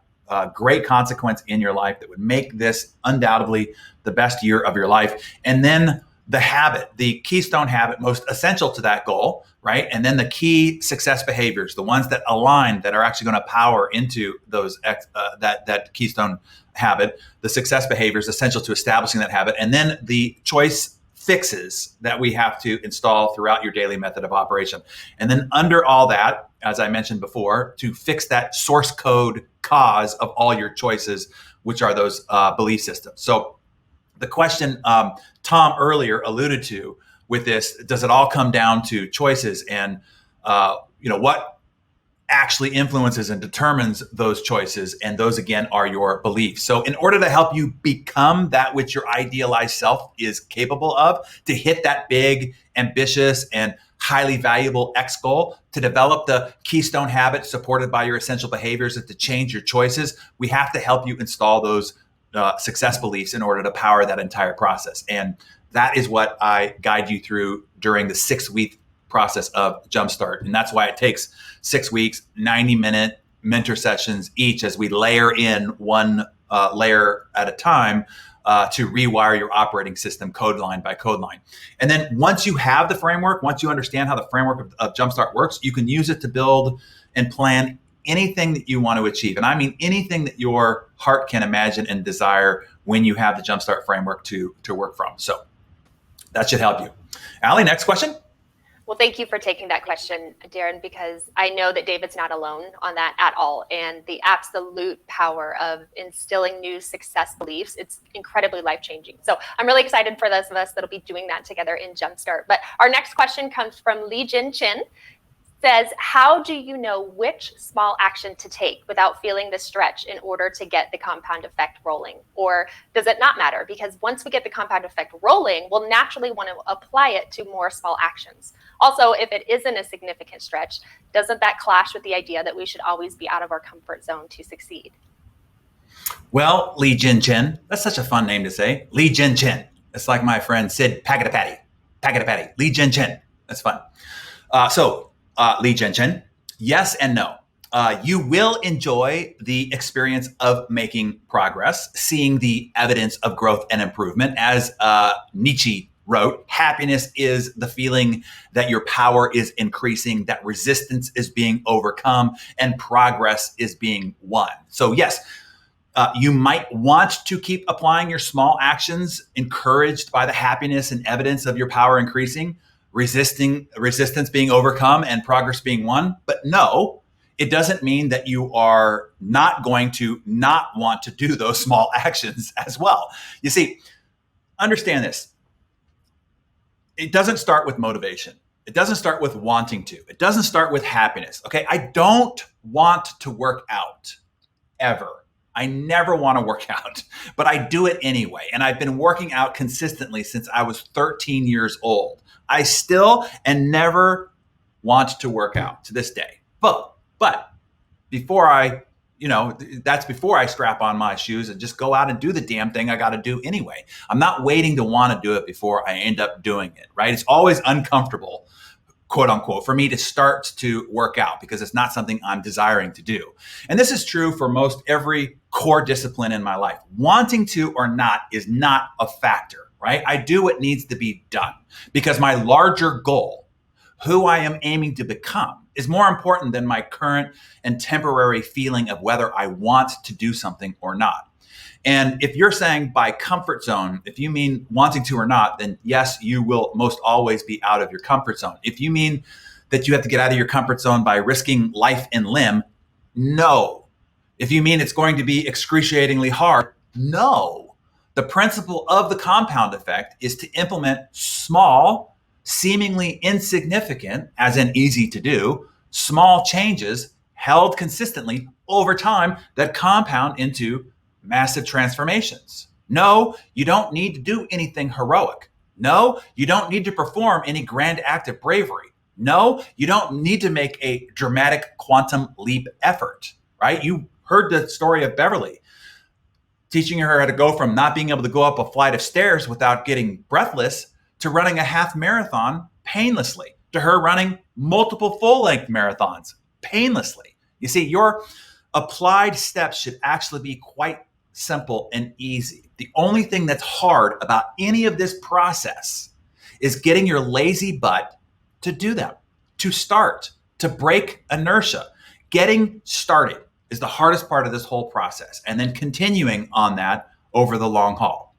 S2: great consequence in your life, that would make this undoubtedly the best year of your life. And then the habit, the keystone habit most essential to that goal, right? And then the key success behaviors, the ones that align, that are actually going to power into those that keystone habit, the success behaviors essential to establishing that habit, and then the choice fixes that we have to install throughout your daily method of operation. And then under all that, as I mentioned before, to fix that source code cause of all your choices, which are those belief systems. So the question Tom earlier alluded to with this, does it all come down to choices? And what actually influences and determines those choices? And those, again, are your beliefs. So in order to help you become that which your idealized self is capable of, to hit that big, ambitious, and highly valuable X goal, to develop the keystone habit supported by your essential behaviors, and to change your choices, we have to help you install those success beliefs in order to power that entire process. And that is what I guide you through during the 6-week process of Jumpstart. And that's why it takes 6 weeks, 90-minute mentor sessions each, as we layer in one layer at a time to rewire your operating system code line by code line. And then once you have the framework, once you understand how the framework of Jumpstart works, you can use it to build and plan anything that you want to achieve. And I mean anything that your heart can imagine and desire when you have the Jumpstart framework to work from. So that should help you. Allie, next question.
S1: Well, thank you for taking that question, Darren, because I know that David's not alone on that at all. And the absolute power of instilling new success beliefs, it's incredibly life-changing. So I'm really excited for those of us that'll be doing that together in Jumpstart. But our next question comes from Lee Jin Chin. Says, how do you know which small action to take without feeling the stretch in order to get the compound effect rolling? Or does it not matter? Because once we get the compound effect rolling, we'll naturally want to apply it to more small actions. Also, if it isn't a significant stretch, doesn't that clash with the idea that we should always be out of our comfort zone to succeed?
S2: Well, Lee Jin Chin, that's such a fun name to say. Lee Jin Chin. It's like my friend Sid Packetapatty. Lee Jin Chin. That's fun. Lee Jin Chin, yes and no. You will enjoy the experience of making progress, seeing the evidence of growth and improvement. As Nietzsche wrote, happiness is the feeling that your power is increasing, that resistance is being overcome, and progress is being won. So yes, you might want to keep applying your small actions, encouraged by the happiness and evidence of your power increasing, resistance being overcome, and progress being won. But no, it doesn't mean that you are not going to not want to do those small actions as well. You see, understand this. It doesn't start with motivation. It doesn't start with wanting to. It doesn't start with happiness. Okay, I don't want to work out ever. I never want to work out, but I do it anyway. And I've been working out consistently since I was 13 years old. I still and never want to work out to this day. But before that's before I strap on my shoes and just go out and do the damn thing I got to do anyway. I'm not waiting to want to do it before I end up doing it, right? It's always uncomfortable, quote unquote, for me to start to work out because it's not something I'm desiring to do. And this is true for most every core discipline in my life. Wanting to or not is not a factor. Right? I do what needs to be done because my larger goal, who I am aiming to become, is more important than my current and temporary feeling of whether I want to do something or not. And if you're saying by comfort zone, if you mean wanting to or not, then yes, you will most always be out of your comfort zone. If you mean that you have to get out of your comfort zone by risking life and limb, no. If you mean it's going to be excruciatingly hard, no. The principle of the compound effect is to implement small, seemingly insignificant, as in easy to do, small changes held consistently over time that compound into massive transformations. No, you don't need to do anything heroic. No, you don't need to perform any grand act of bravery. No, you don't need to make a dramatic quantum leap effort, right? You heard the story of Beverly, teaching her how to go from not being able to go up a flight of stairs without getting breathless to running a half marathon painlessly, to her running multiple full-length marathons painlessly. You see, your applied steps should actually be quite simple and easy. The only thing that's hard about any of this process is getting your lazy butt to do them, to start, to break inertia. Getting started is the hardest part of this whole process, and then continuing on that over the long haul.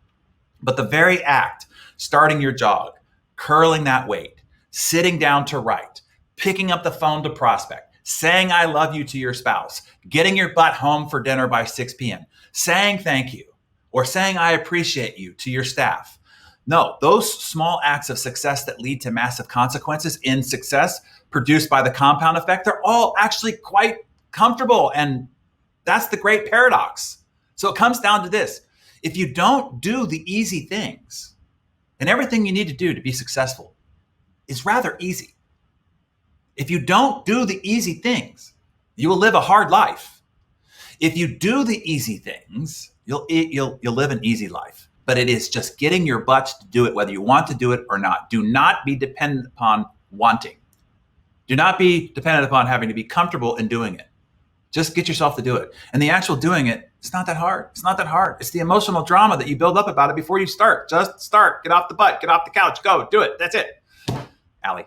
S2: But the very act, starting your jog, curling that weight, sitting down to write, picking up the phone to prospect, saying I love you to your spouse, getting your butt home for dinner by 6 p.m., saying thank you, or saying I appreciate you to your staff. No, those small acts of success that lead to massive consequences in success produced by the compound effect, they're all actually quite comfortable. And that's the great paradox. So it comes down to this. If you don't do the easy things, and everything you need to do to be successful is rather easy. If you don't do the easy things, you will live a hard life. If you do the easy things, you'll live an easy life. But it is just getting your butts to do it, whether you want to do it or not. Do not be dependent upon wanting. Do not be dependent upon having to be comfortable in doing it. Just get yourself to do it. And the actual doing it, it's not that hard. It's not that hard. It's the emotional drama that you build up about it before you start. Just start. Get off the butt. Get off the couch. Go. Do it. That's it. Allie.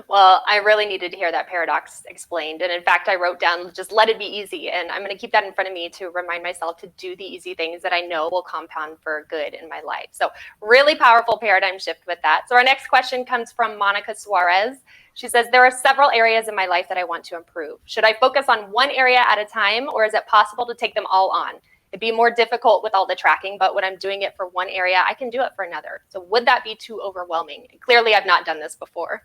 S1: Well, I really needed to hear that paradox explained. And in fact, I wrote down, just let it be easy. And I'm going to keep that in front of me to remind myself to do the easy things that I know will compound for good in my life. So really powerful paradigm shift with that. So our next question comes from Monica Suarez. She says, there are several areas in my life that I want to improve. Should I focus on one area at a time, or is it possible to take them all on? It'd be more difficult with all the tracking, but when I'm doing it for one area, I can do it for another. So would that be too overwhelming? Clearly, I've not done this before.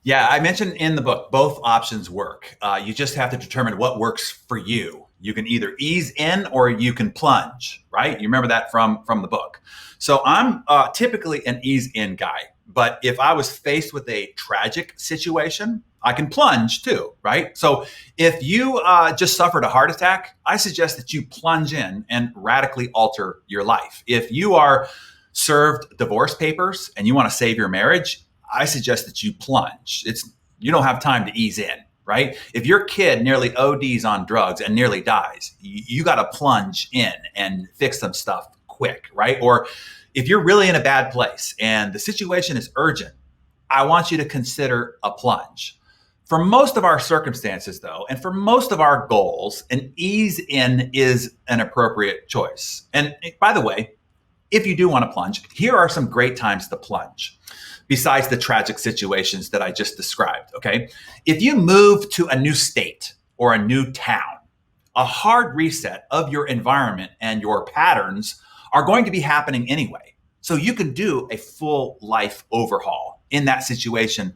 S2: Yeah, I mentioned in the book, both options work. You just have to determine what works for you. You can either ease in or you can plunge, right? You remember that from the book. So I'm typically an ease in guy. But if I was faced with a tragic situation, I can plunge too, right? So if you just suffered a heart attack, I suggest that you plunge in and radically alter your life. If you are served divorce papers and you want to save your marriage, I suggest that you plunge. You don't have time to ease in, right? If your kid nearly ODs on drugs and nearly dies, you got to plunge in and fix some stuff quick, right? Or if you're really in a bad place and the situation is urgent, I want you to consider a plunge. For most of our circumstances, though, and for most of our goals, an ease in is an appropriate choice. And by the way, if you do want to plunge, here are some great times to plunge, besides the tragic situations that I just described, okay? If you move to a new state or a new town, a hard reset of your environment and your patterns are going to be happening anyway. So you can do a full life overhaul in that situation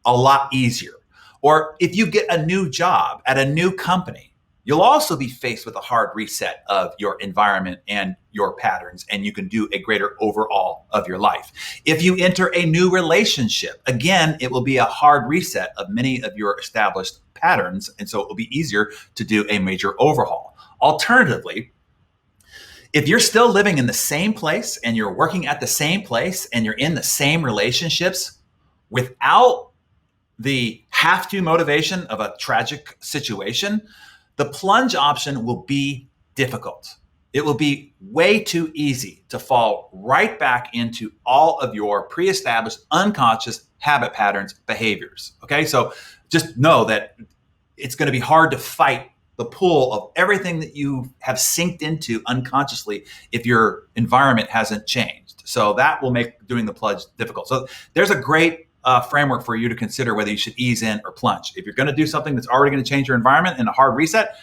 S2: a lot easier. Or if you get a new job at a new company, you'll also be faced with a hard reset of your environment and your patterns, and you can do a greater overhaul of your life. If you enter a new relationship, again, it will be a hard reset of many of your established patterns, and so it will be easier to do a major overhaul. Alternatively, if you're still living in the same place and you're working at the same place and you're in the same relationships without the have to motivation of a tragic situation, the plunge option will be difficult. It will be way too easy to fall right back into all of your pre-established unconscious habit patterns, behaviors. Okay, so just know that it's going to be hard to fight the pull of everything that you have synced into unconsciously if your environment hasn't changed. So that will make doing the plunge difficult. So there's a great framework for you to consider whether you should ease in or plunge. If you're going to do something that's already going to change your environment in a hard reset,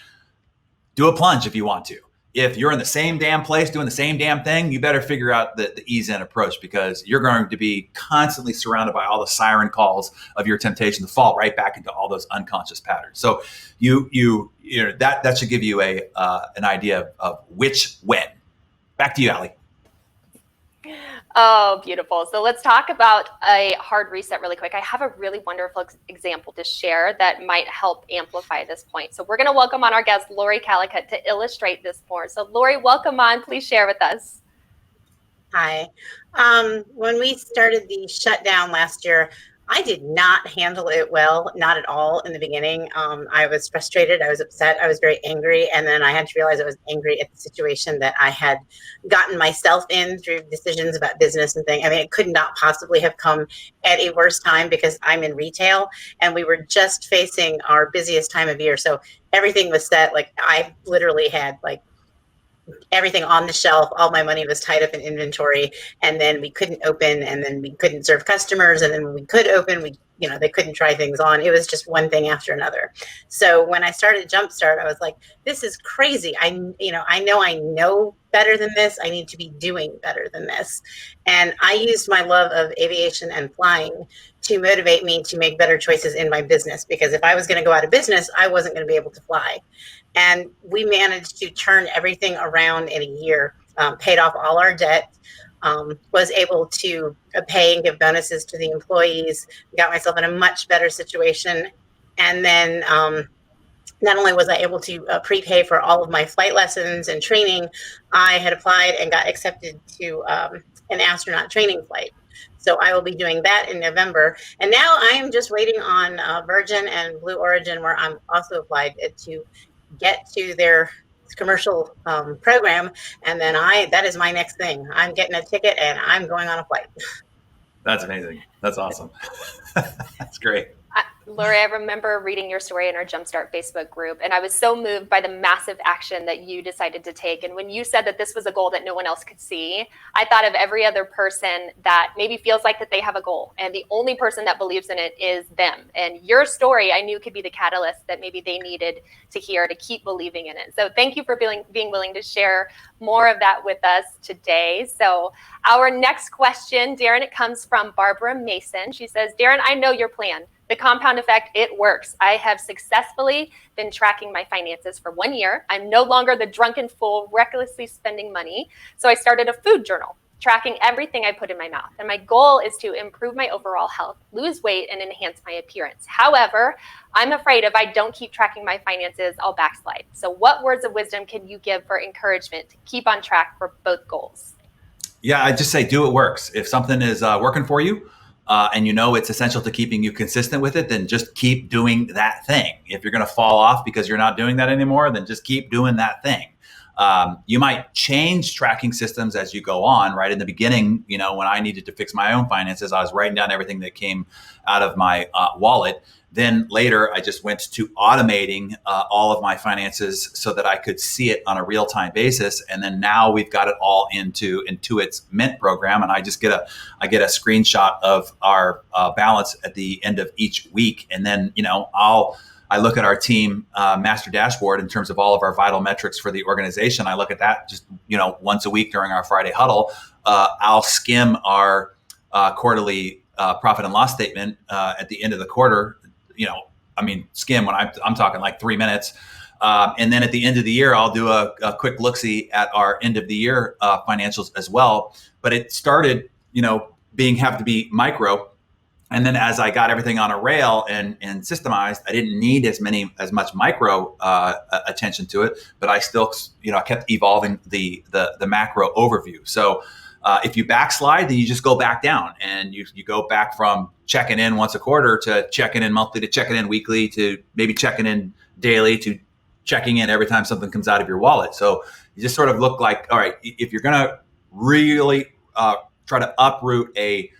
S2: do a plunge if you want to. If you're in the same damn place doing the same damn thing, you better figure out the ease in approach, because you're going to be constantly surrounded by all the siren calls of your temptation to fall right back into all those unconscious patterns. So you know that should give you an idea of which when. Back to you, Allie.
S1: Oh, beautiful. So let's talk about a hard reset really quick. I have a really wonderful example to share that might help amplify this point. So we're going to welcome on our guest, Lori Calicut, to illustrate this more. So Lori, welcome on. Please share with us.
S4: Hi. When we started the shutdown last year, I did not handle it well, not at all in the beginning. I was frustrated. I was upset. I was very angry. And then I had to realize I was angry at the situation that I had gotten myself in through decisions about business and things. I mean, it could not possibly have come at a worse time, because I'm in retail and we were just facing our busiest time of year. So everything was set. Like, I literally had everything on the shelf. All my money was tied up in inventory, and then we couldn't open, and then we couldn't serve customers, and then when we could open, they couldn't try things on. It was just one thing after another. So when I started Jumpstart, I was like, this is crazy. I know better than this. I need to be doing better than this. And I used my love of aviation and flying to motivate me to make better choices in my business, because if I was going to go out of business, I wasn't going to be able to fly. And we managed to turn everything around in a year, paid off all our debt, was able to pay and give bonuses to the employees, got myself in a much better situation. And then not only was I able to prepay for all of my flight lessons and training, I had applied and got accepted to an astronaut training flight. So I will be doing that in November. And now I am just waiting on Virgin and Blue Origin, where I'm also applied to get to their commercial program. And then that is my next thing. I'm getting a ticket and I'm going on a flight.
S2: That's amazing. That's awesome. That's great.
S1: Lori, I remember reading your story in our Jumpstart Facebook group, and I was so moved by the massive action that you decided to take. And when you said that this was a goal that no one else could see, I thought of every other person that maybe feels like that they have a goal, and the only person that believes in it is them. And your story, I knew, could be the catalyst that maybe they needed to hear to keep believing in it. So thank you for being willing to share more of that with us today. So our next question, Darren, it comes from Barbara Mason. She says, Darren, I know your plan. The compound effect, it works. I have successfully been tracking my finances for 1 year. I'm no longer the drunken fool recklessly spending money. So I started a food journal, tracking everything I put in my mouth. And my goal is to improve my overall health, lose weight, and enhance my appearance. However, I'm afraid if I don't keep tracking my finances, I'll backslide. So what words of wisdom can you give for encouragement to keep on track for both goals?
S2: Yeah, I just say do what works. If something is working for you, and you know it's essential to keeping you consistent with it, then just keep doing that thing. If you're going to fall off because you're not doing that anymore, then just keep doing that thing. You might change tracking systems as you go on. Right in the beginning, when I needed to fix my own finances, I was writing down everything that came out of my wallet. Then later, I just went to automating all of my finances so that I could see it on a real-time basis. And then now we've got it all into Intuit's Mint program, and I get a screenshot of our balance at the end of each week, and then I look at our team master dashboard in terms of all of our vital metrics for the organization. I look at that just once a week during our Friday huddle. I'll skim our quarterly profit and loss statement at the end of the quarter. Skim when I'm talking like 3 minutes. And then at the end of the year, I'll do a quick look-see at our end of the year financials as well. But it started, have to be micro. And then as I got everything on a rail and systemized, I didn't need as much micro attention to it, but I still, I kept evolving the macro overview. So if you backslide, then you just go back down, and you go back from checking in once a quarter to checking in monthly to checking in weekly to maybe checking in daily to checking in every time something comes out of your wallet. So you just sort of look like, all right, if you're going to really try to uproot a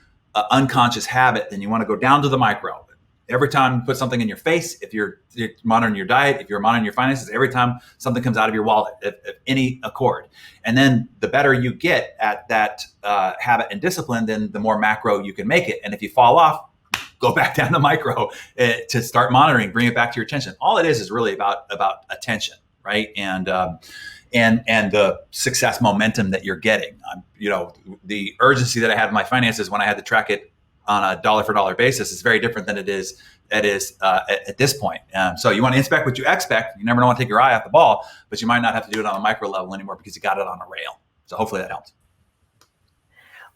S2: unconscious habit, then you want to go down to the micro. Every time you put something in your face, if you're monitoring your diet, if you're monitoring your finances, every time something comes out of your wallet, of any accord. And then the better you get at that habit and discipline, then the more macro you can make it. And if you fall off, go back down to micro to start monitoring, bring it back to your attention. All it is really about attention, right? And the success momentum that you're getting. The urgency that I had in my finances when I had to track it on a dollar for dollar basis is very different than it is at this point. So you want to inspect what you expect. You never want to take your eye off the ball, but you might not have to do it on a micro level anymore because you got it on a rail. So hopefully that helps.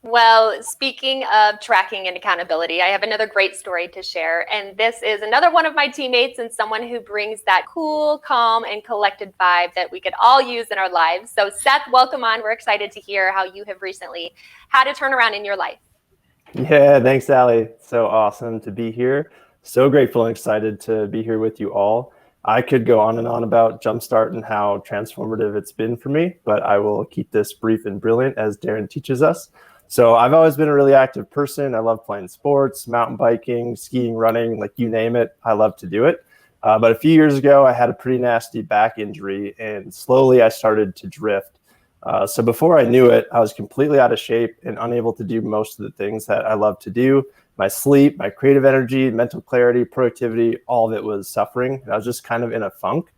S1: Well, speaking of tracking and accountability, I have another great story to share. And this is another one of my teammates and someone who brings that cool, calm, and collected vibe that we could all use in our lives. So Seth, welcome on. We're excited to hear how you have recently had a turnaround in your life.
S5: Yeah, thanks, Allie. So awesome to be here. So grateful and excited to be here with you all. I could go on and on about Jumpstart and how transformative it's been for me, but I will keep this brief and brilliant as Darren teaches us. So I've always been a really active person. I love playing sports, mountain biking, skiing, running, like you name it. I love to do it. But a few years ago, I had a pretty nasty back injury and slowly I started to drift. So before I knew it, I was completely out of shape and unable to do most of the things that I love to do. My sleep, my creative energy, mental clarity, productivity, all of it was suffering. And I was just kind of in a funk.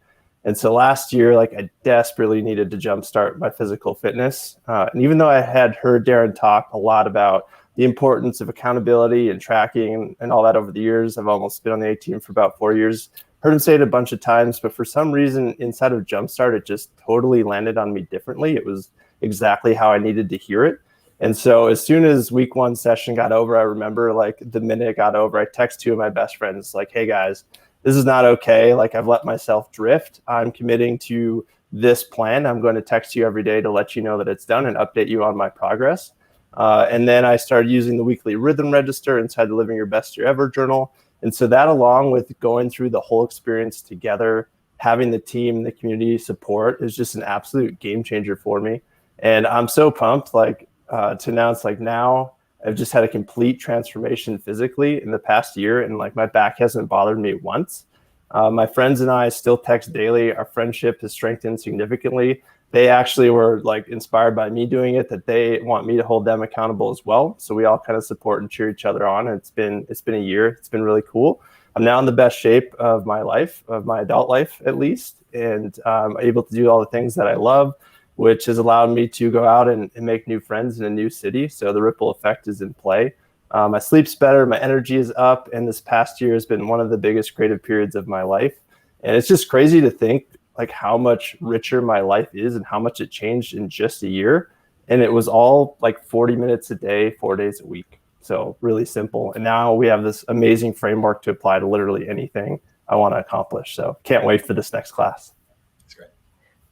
S5: And so last year, I desperately needed to jumpstart my physical fitness. And even though I had heard Darren talk a lot about the importance of accountability and tracking and all that over the years, I've almost been on the A team for about 4 years, heard him say it a bunch of times, but for some reason inside of Jumpstart, it just totally landed on me differently. It was exactly how I needed to hear it. And so as soon as week 1 session got over, I remember the minute it got over, I text 2 of my best friends hey guys, this is not okay. I've let myself drift. I'm committing to this plan. I'm going to text you every day to let you know that it's done and update you on my progress. And then I started using the weekly rhythm register inside the Living Your Best Year Ever journal. And so that, along with going through the whole experience together, having the team, the community support, is just an absolute game changer for me. And I'm so pumped to announce now I've just had a complete transformation physically in the past year, and my back hasn't bothered me once. My friends and I still text daily. Our friendship has strengthened significantly. They actually were inspired by me doing it, that they want me to hold them accountable as well. So we all kind of support and cheer each other on. And it's been a year. It's been really cool. I'm now in the best shape of my life, of my adult life at least, and I'm able to do all the things that I love, which has allowed me to go out and make new friends in a new city. So the ripple effect is in play. My sleep's better, my energy is up, and this past year has been one of the biggest creative periods of my life. And it's just crazy to think how much richer my life is and how much it changed in just a year. And it was all 40 minutes a day, 4 days a week. So really simple. And now we have this amazing framework to apply to literally anything I want to accomplish. So can't wait for this next class.
S2: That's great.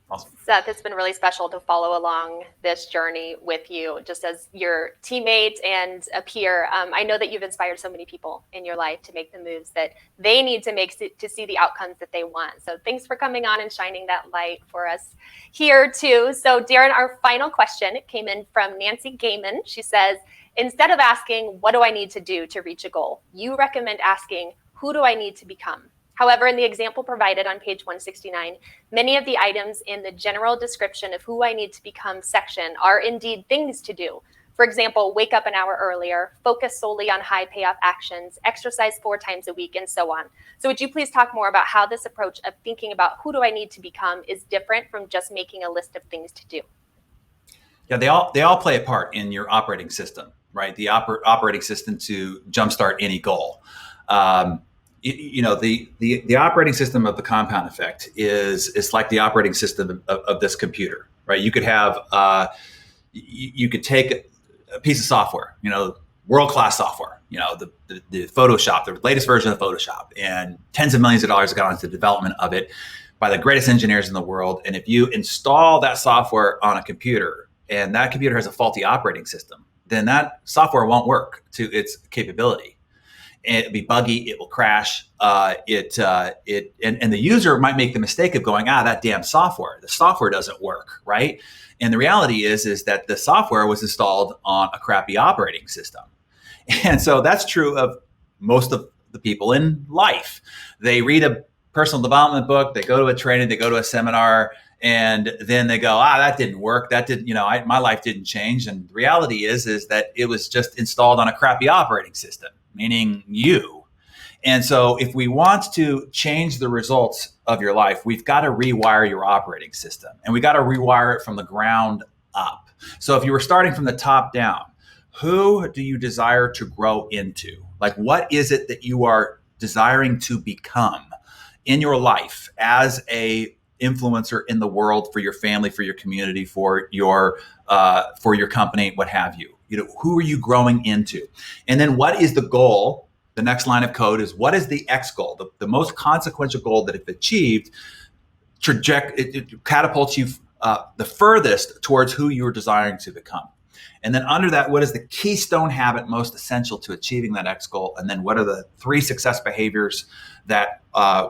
S2: Awesome.
S1: Seth, it's been really special to follow along this journey with you, just as your teammate and a peer. I know that you've inspired so many people in your life to make the moves that they need to make to see the outcomes that they want. So thanks for coming on and shining that light for us here too. So Darren, our final question came in from Nancy Gaiman. She says, instead of asking, what do I need to do to reach a goal? You recommend asking, who do I need to become? However, in the example provided on page 169, many of the items in the general description of who I need to become section are indeed things to do. For example, wake up an hour earlier, focus solely on high payoff actions, exercise 4 times a week, and so on. So would you please talk more about how this approach of thinking about who do I need to become is different from just making a list of things to do?
S2: Yeah, they all play a part in your operating system, right? The operating system to jumpstart any goal. The operating system of the compound effect is like the operating system of this computer, right? You could have, you could take a piece of software, world-class software, the Photoshop, the latest version of Photoshop, and tens of millions of dollars have gone into the development of it by the greatest engineers in the world. And if you install that software on a computer and that computer has a faulty operating system, then that software won't work to its capability. It'll be buggy. It will crash. And the user might make the mistake of going, that damn software. The software doesn't work, right? And the reality is that the software was installed on a crappy operating system. And so that's true of most of the people in life. They read a personal development book, they go to a training, they go to a seminar, and then they go, that didn't work. That didn't, my life didn't change. And the reality is that it was just installed on a crappy operating system. meaning you. And so if we want to change the results of your life, we've got to rewire your operating system, and we got to rewire it from the ground up. So if you were starting from the top down, who do you desire to grow into? Like, what is it that you are desiring to become in your life as a influencer in the world, for your family, for your community, for your company, what have you? Who are you growing into? And then what is the goal? The next line of code is, what is the X goal? The most consequential goal that, if achieved, it catapults you the furthest towards who you're desiring to become. And then under that, what is the keystone habit most essential to achieving that X goal? And then what are the 3 success behaviors that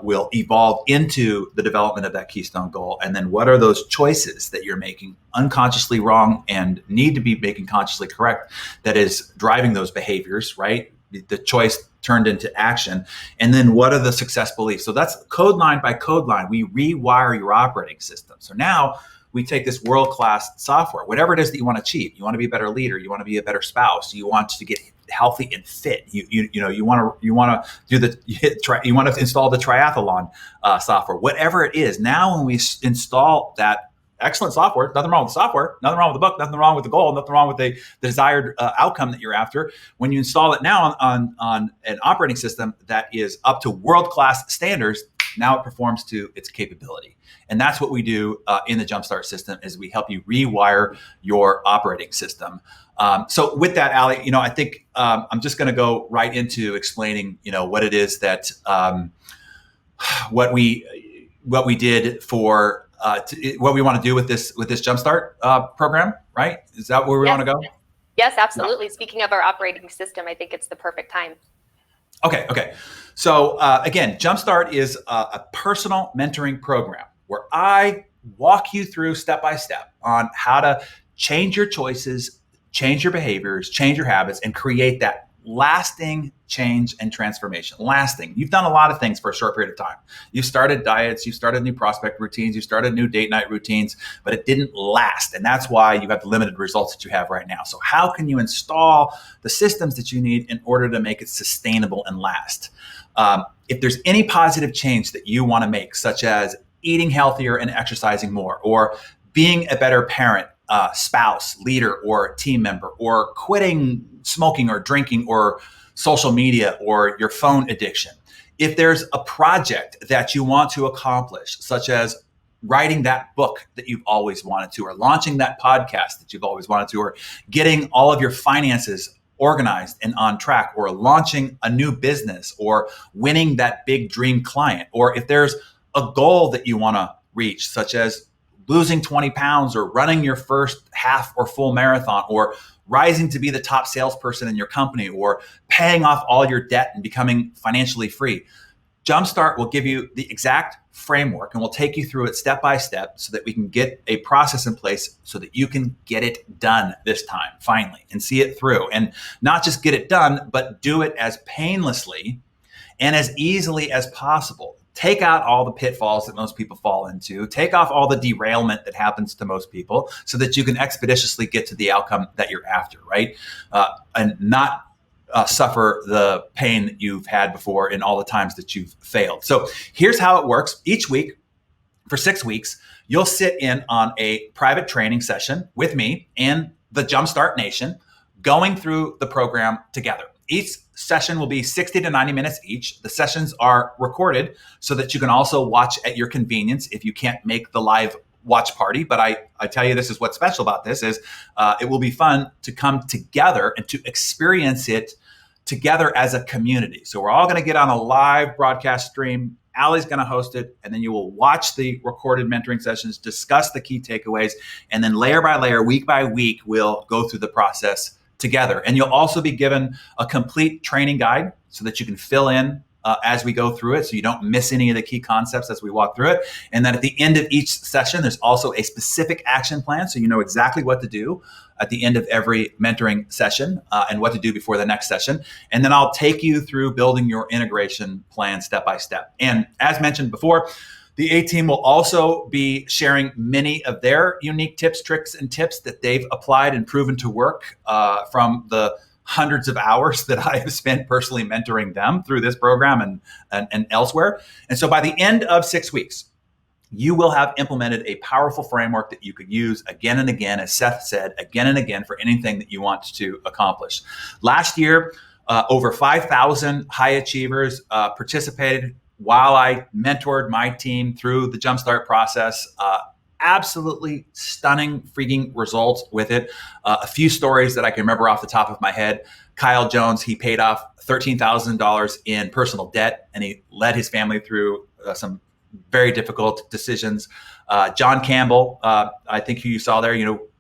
S2: will evolve into the development of that keystone goal? And then what are those choices that you're making unconsciously wrong and need to be making consciously correct that is driving those behaviors, right? The choice turned into action. And then what are the success beliefs? So that's code line by code line. We rewire your operating system. So now we take this world-class software, whatever it is that you want to achieve. You want to be a better leader. You want to be a better spouse. You want to get healthy and fit. You want to install the triathlon software. Whatever it is. Now, when we install that excellent software, nothing wrong with the software, nothing wrong with the book, nothing wrong with the goal, nothing wrong with the desired outcome that you're after. When you install it now on an operating system that is up to world-class standards, now it performs to its capability. And that's what we do in the Jumpstart system, is we help you rewire your operating system. So with that, Ali, I think I'm just going to go right into explaining, what it is that what we did for what we want to do with this Jumpstart program, right? Is that where we want to go?
S1: Yes, absolutely. No. Speaking of our operating system, I think it's the perfect time.
S2: Okay. So again, Jumpstart is a personal mentoring program where I walk you through step by step on how to change your choices, change your behaviors, change your habits, and create that lasting change and transformation. Lasting. You've done a lot of things for a short period of time. You started diets, you started new prospect routines, you started new date night routines, but it didn't last. And that's why you have the limited results that you have right now. So how can you install the systems that you need in order to make it sustainable and last? If there's any positive change that you want to make, such as eating healthier and exercising more, or being a better parent, spouse, leader, or team member, or quitting smoking or drinking or social media or your phone addiction. If there's a project that you want to accomplish, such as writing that book that you've always wanted to, or launching that podcast that you've always wanted to, or getting all of your finances organized and on track, or launching a new business, or winning that big dream client, or if there's a goal that you want to reach, such as losing 20 pounds or running your first half or full marathon, or rising to be the top salesperson in your company, or paying off all your debt and becoming financially free. Jumpstart will give you the exact framework, and we'll take you through it step by step so that we can get a process in place so that you can get it done this time, finally, and see it through. And not just get it done, but do it as painlessly and as easily as possible. Take out all the pitfalls that most people fall into. Take off all the derailment that happens to most people so that you can expeditiously get to the outcome that you're after, right? And not suffer the pain that you've had before in all the times that you've failed. So here's how it works. Each week, for 6 weeks, you'll sit in on a private training session with me and the Jumpstart Nation, going through the program together. Each session will be 60 to 90 minutes each. The sessions are recorded so that you can also watch at your convenience if you can't make the live watch party. But I tell you, this is what's special about this is it will be fun to come together and to experience it together as a community. So we're all going to get on a live broadcast stream. Allie's going to host it, and then you will watch the recorded mentoring sessions, discuss the key takeaways, and then layer by layer, week by week, we'll go through the process together. And you'll also be given a complete training guide so that you can fill in as we go through it, so you don't miss any of the key concepts as we walk through it. And then at the end of each session, there's also a specific action plan, so you know exactly what to do at the end of every mentoring session and what to do before the next session. And then I'll take you through building your integration plan step by step. And as mentioned before, the A team will also be sharing many of their unique tips, tricks, and tips that they've applied and proven to work from the hundreds of hours that I have spent personally mentoring them through this program and elsewhere. And so by the end of 6 weeks, you will have implemented a powerful framework that you could use again and again, as Seth said, again and again for anything that you want to accomplish. Last year, over 5,000 high achievers participated while I mentored my team through the Jumpstart process. Absolutely stunning freaking results with it. A few stories that I can remember off the top of my head. Kyle Jones, he paid off $13,000 in personal debt, and he led his family through some very difficult decisions. John Campbell, I think who you saw there,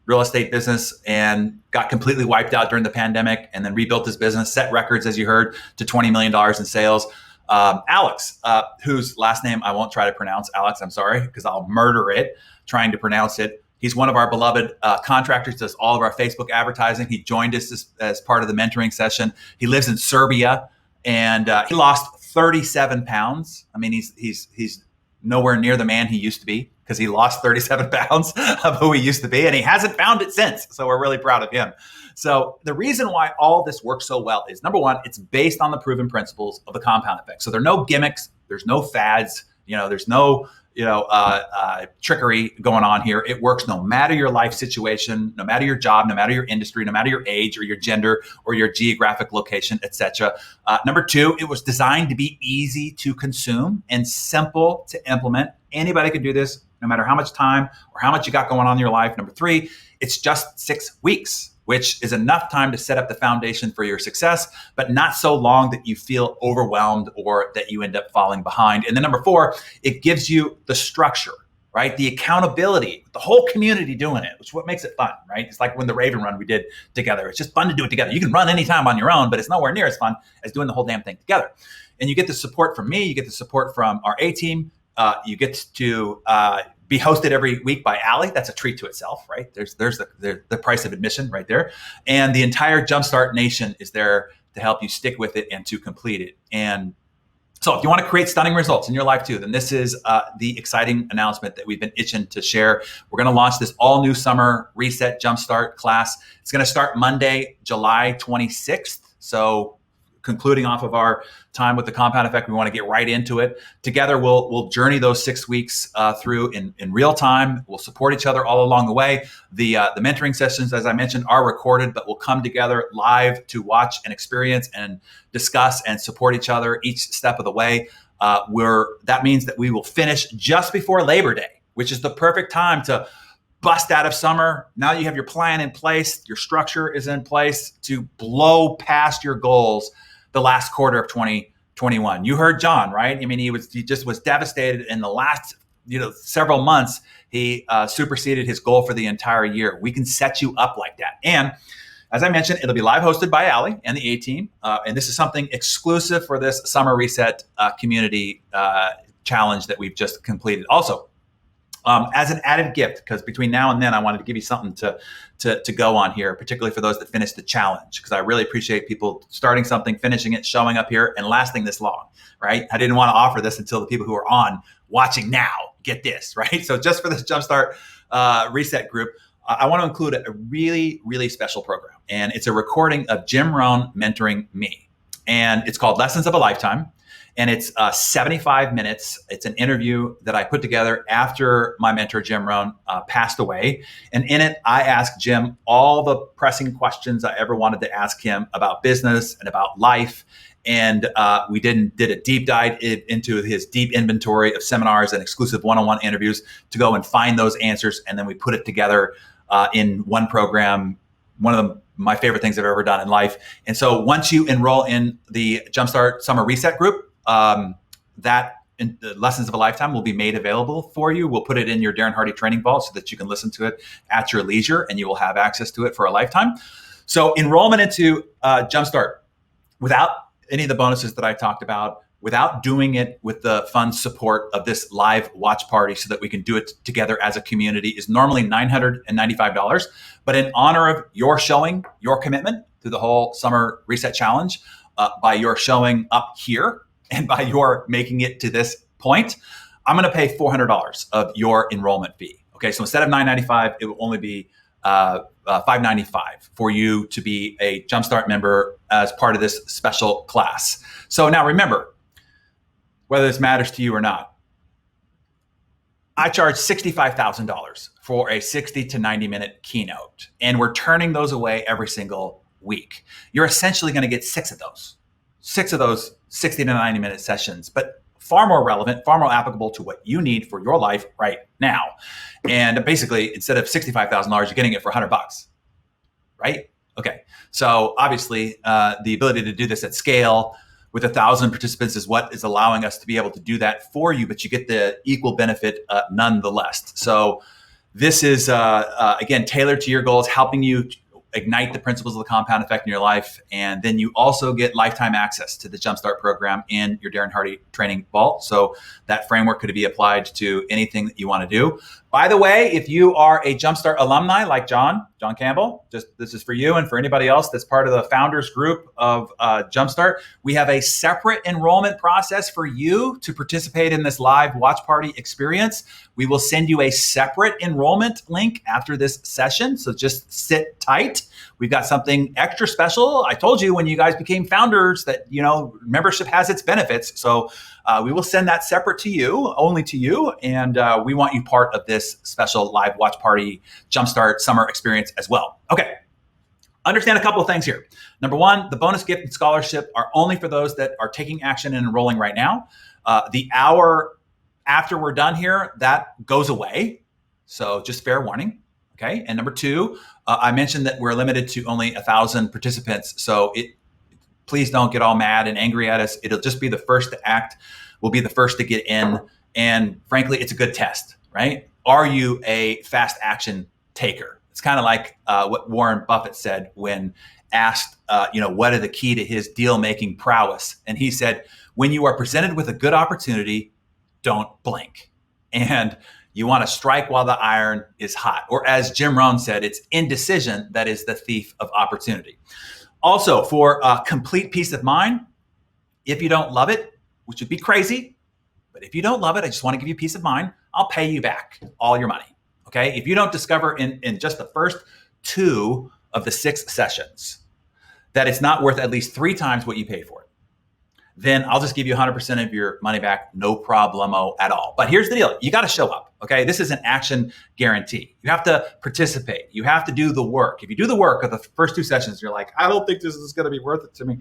S2: real estate business, and got completely wiped out during the pandemic, and then rebuilt his business, set records, as you heard, to $20 million in sales. Alex, whose last name I won't try to pronounce. Alex, I'm sorry, because I'll murder it trying to pronounce it. He's one of our beloved contractors, does all of our Facebook advertising. He joined us as part of the mentoring session. He lives in Serbia, and he lost 37 pounds. I mean, he's nowhere near the man he used to be, because he lost 37 pounds of who he used to be, and he hasn't found it since. So we're really proud of him. So the reason why all this works so well is, number one, it's based on the proven principles of the compound effect. So there are no gimmicks, there's no fads, there's no trickery going on here. It works no matter your life situation, no matter your job, no matter your industry, no matter your age or your gender or your geographic location, etc. Number two, it was designed to be easy to consume and simple to implement. Anybody can do this, no matter how much time or how much you got going on in your life. Number three, it's just 6 weeks, which is enough time to set up the foundation for your success, but not so long that you feel overwhelmed or that you end up falling behind. And then number four, it gives you the structure, right? The accountability, the whole community doing it, which is what makes it fun, right? It's like when the Raven run we did together. It's just fun to do it together. You can run anytime on your own, but it's nowhere near as fun as doing the whole damn thing together. And you get the support from me, you get the support from our A team, you get to be hosted every week by Allie. That's a treat to itself, right? There's the price of admission right there. And the entire Jumpstart Nation is there to help you stick with it and to complete it. And so if you want to create stunning results in your life too, then this is the exciting announcement that we've been itching to share. We're going to launch this all new summer reset Jumpstart class. It's going to start Monday, July 26th. So concluding off of our time with the compound effect, we want to get right into it. Together, we'll journey those 6 weeks through in real time. We'll support each other all along the way. The mentoring sessions, as I mentioned, are recorded, but we'll come together live to watch and experience and discuss and support each other each step of the way. That means that we will finish just before Labor Day, which is the perfect time to bust out of summer. Now you have your plan in place, your structure is in place to blow past your goals the last quarter of 2021. You heard John, right? I mean, he just was devastated in the last several months. He superseded his goal for the entire year. We can set you up like that. And as I mentioned, it'll be live hosted by Allie and the A team. And this is something exclusive for this summer reset community challenge that we've just completed. Also, as an added gift, because between now and then, I wanted to give you something to go on here, particularly for those that finished the challenge, because I really appreciate people starting something, finishing it, showing up here, and lasting this long, right? I didn't want to offer this until the people who are on watching now get this, right? So just for this Jumpstart Reset group, I want to include a really, really special program, and it's a recording of Jim Rohn mentoring me, and it's called Lessons of a Lifetime. And it's 75 minutes. It's an interview that I put together after my mentor, Jim Rohn, passed away. And in it, I asked Jim all the pressing questions I ever wanted to ask him about business and about life. And we did a deep dive into his deep inventory of seminars and exclusive one-on-one interviews to go and find those answers. And then we put it together in one program, one of my favorite things I've ever done in life. And so once you enroll in the Jumpstart Summer Reset group, the Lessons of a Lifetime will be made available for you. We'll put it in your Darren Hardy training vault so that you can listen to it at your leisure and you will have access to it for a lifetime. So enrollment into Jumpstart without any of the bonuses that I talked about, without doing it with the fun support of this live watch party so that we can do it together as a community, is normally $995. But in honor of your showing your commitment to the whole Summer Reset Challenge, by your showing up here, and by your making it to this point, I'm going to pay $400 of your enrollment fee. Okay, so instead of $995, it will only be $595 for you to be a Jumpstart member as part of this special class. So now remember, whether this matters to you or not, I charge $65,000 for a 60 to 90 minute keynote, and we're turning those away every single week. You're essentially going to get six of those 60 to 90 minute sessions, but far more relevant, far more applicable to what you need for your life right now. And basically, instead of $65,000, you're getting it for $100, right? Okay. So obviously, the ability to do this at scale with 1,000 participants is what is allowing us to be able to do that for you, but you get the equal benefit nonetheless. So this is, again, tailored to your goals, helping you ignite the principles of the compound effect in your life. And then you also get lifetime access to the Jumpstart program in your Darren Hardy training vault. So that framework could be applied to anything that you want to do. By the way, if you are a Jumpstart alumni like John Campbell, this is for you and for anybody else that's part of the founders group of Jumpstart, we have a separate enrollment process for you to participate in this live watch party experience. We will send you a separate enrollment link after this session. So just sit tight. We've got something extra special. I told you when you guys became founders that, membership has its benefits. So we will send that separate to you, only to you. And we want you part of this special live watch party Jumpstart summer experience as well. Okay. Understand a couple of things here. Number one, the bonus gift and scholarship are only for those that are taking action and enrolling right now. The hour after we're done here, that goes away. So just fair warning. Okay. And number two, I mentioned that we're limited to only 1,000 participants. So please don't get all mad and angry at us. It'll just be the first to act. We'll be the first to get in. And frankly, it's a good test, right? Are you a fast action taker? It's kind of like what Warren Buffett said when asked, what are the key to his deal-making prowess? And he said, when you are presented with a good opportunity, don't blink. And you want to strike while the iron is hot. Or as Jim Rohn said, it's indecision that is the thief of opportunity. Also, for complete peace of mind, if you don't love it, which would be crazy, but if you don't love it, I just want to give you peace of mind, I'll pay you back all your money. Okay? If you don't discover in just the first 2 of the 6 sessions that it's not worth at least 3 times what you paid for it, then I'll just give you 100% of your money back, no problemo at all. But here's the deal. You got to show up, okay? This is an action guarantee. You have to participate. You have to do the work. If you do the work of the first 2 sessions, you're like, I don't think this is going to be worth it to me.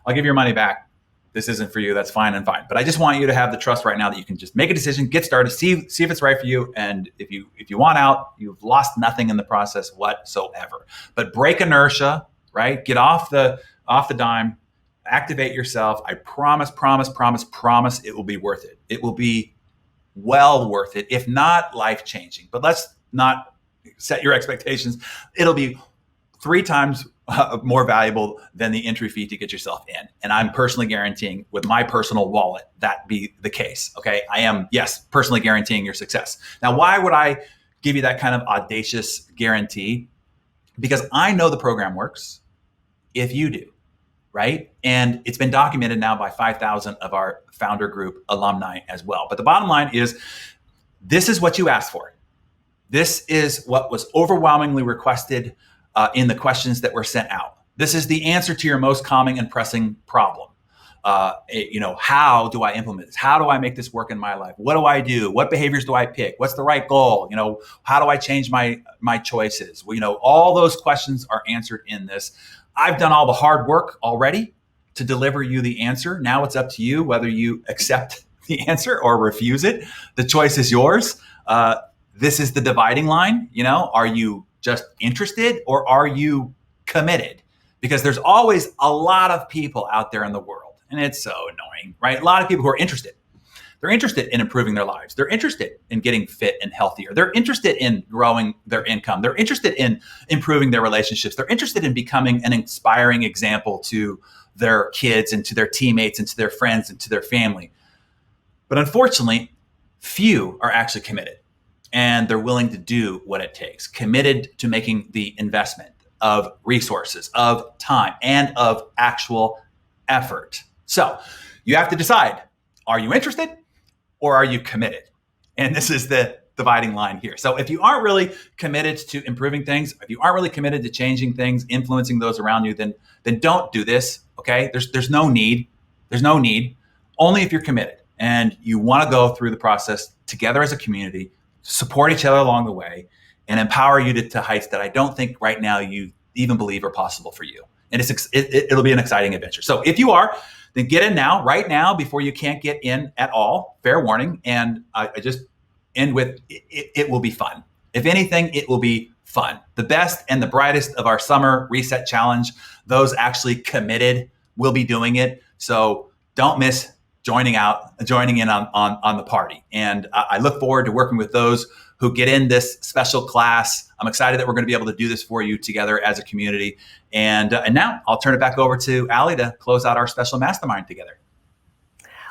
S2: I'll give your money back. This isn't for you. That's fine and fine. But I just want you to have the trust right now that you can just make a decision, get started, see if it's right for you. And if you want out, you've lost nothing in the process whatsoever. But break inertia, right? Get off the dime. Activate yourself. I promise it will be worth it. It will be well worth it, if not life-changing. But let's not set your expectations. It'll be 3 times more valuable than the entry fee to get yourself in. And I'm personally guaranteeing with my personal wallet that be the case. Okay. I am, yes, personally guaranteeing your success. Now, why would I give you that kind of audacious guarantee? Because I know the program works if you do. Right? And it's been documented now by 5,000 of our founder group alumni as well. But the bottom line is, this is what you asked for. This is what was overwhelmingly requested in the questions that were sent out. This is the answer to your most common and pressing problem. How do I implement this? How do I make this work in my life? What do I do? What behaviors do I pick? What's the right goal? How do I change my choices? All those questions are answered in this. I've done all the hard work already to deliver you the answer. Now it's up to you whether you accept the answer or refuse it. The choice is yours. This is the dividing line. Are you just interested or are you committed? Because there's always a lot of people out there in the world, and it's so annoying, right? A lot of people who are interested. They're interested in improving their lives. They're interested in getting fit and healthier. They're interested in growing their income. They're interested in improving their relationships. They're interested in becoming an inspiring example to their kids and to their teammates and to their friends and to their family. But unfortunately, few are actually committed, and they're willing to do what it takes, committed to making the investment of resources, of time, and of actual effort. So you have to decide, are you interested? Or are you committed? And this is the dividing line here. So if you aren't really committed to improving things, if you aren't really committed to changing things, influencing those around you, then don't do this. Okay. There's no need. There's no need. Only if you're committed and you want to go through the process together as a community, support each other along the way, and empower you to heights that I don't think right now you even believe are possible for you. And it'll be an exciting adventure. So if you are, then get in now, right now, before you can't get in at all. Fair warning. And I just end with, it will be fun. If anything, it will be fun. The best and the brightest of our summer reset challenge, those actually committed will be doing it. So don't miss joining in on the party. And I look forward to working with those who get in this special class. I'm excited that we're going to be able to do this for you together as a community. And now I'll turn it back over to Allie to close out our special mastermind together.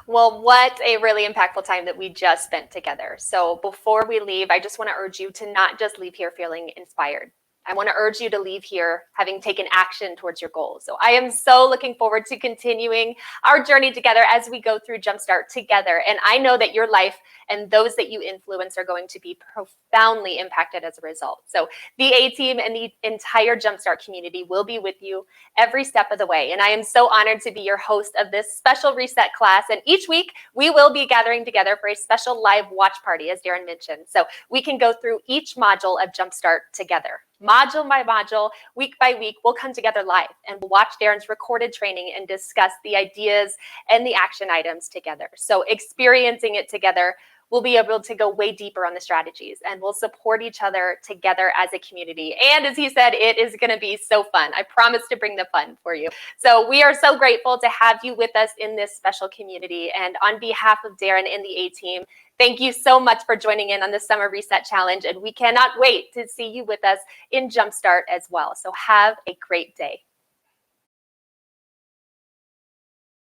S1: Well, what a really impactful time that we just spent together. So before we leave, I just want to urge you to not just leave here feeling inspired. I want to urge you to leave here having taken action towards your goals. So I am so looking forward to continuing our journey together as we go through Jumpstart together. And I know that your life and those that you influence are going to be profoundly impacted as a result. So the A-Team and the entire Jumpstart community will be with you every step of the way. And I am so honored to be your host of this special reset class. And each week we will be gathering together for a special live watch party, as Darren mentioned. So we can go through each module of Jumpstart together. Module by module, week by week, we'll come together live and we'll watch Darren's recorded training and discuss the ideas and the action items together. So experiencing it together, we'll be able to go way deeper on the strategies and we'll support each other together as a community. And as he said, it is going to be so fun. I promise to bring the fun for you. So we are so grateful to have you with us in this special community. And on behalf of Darren and the A-Team, thank you so much for joining in on the Summer Reset Challenge. And we cannot wait to see you with us in Jumpstart as well. So have a great day.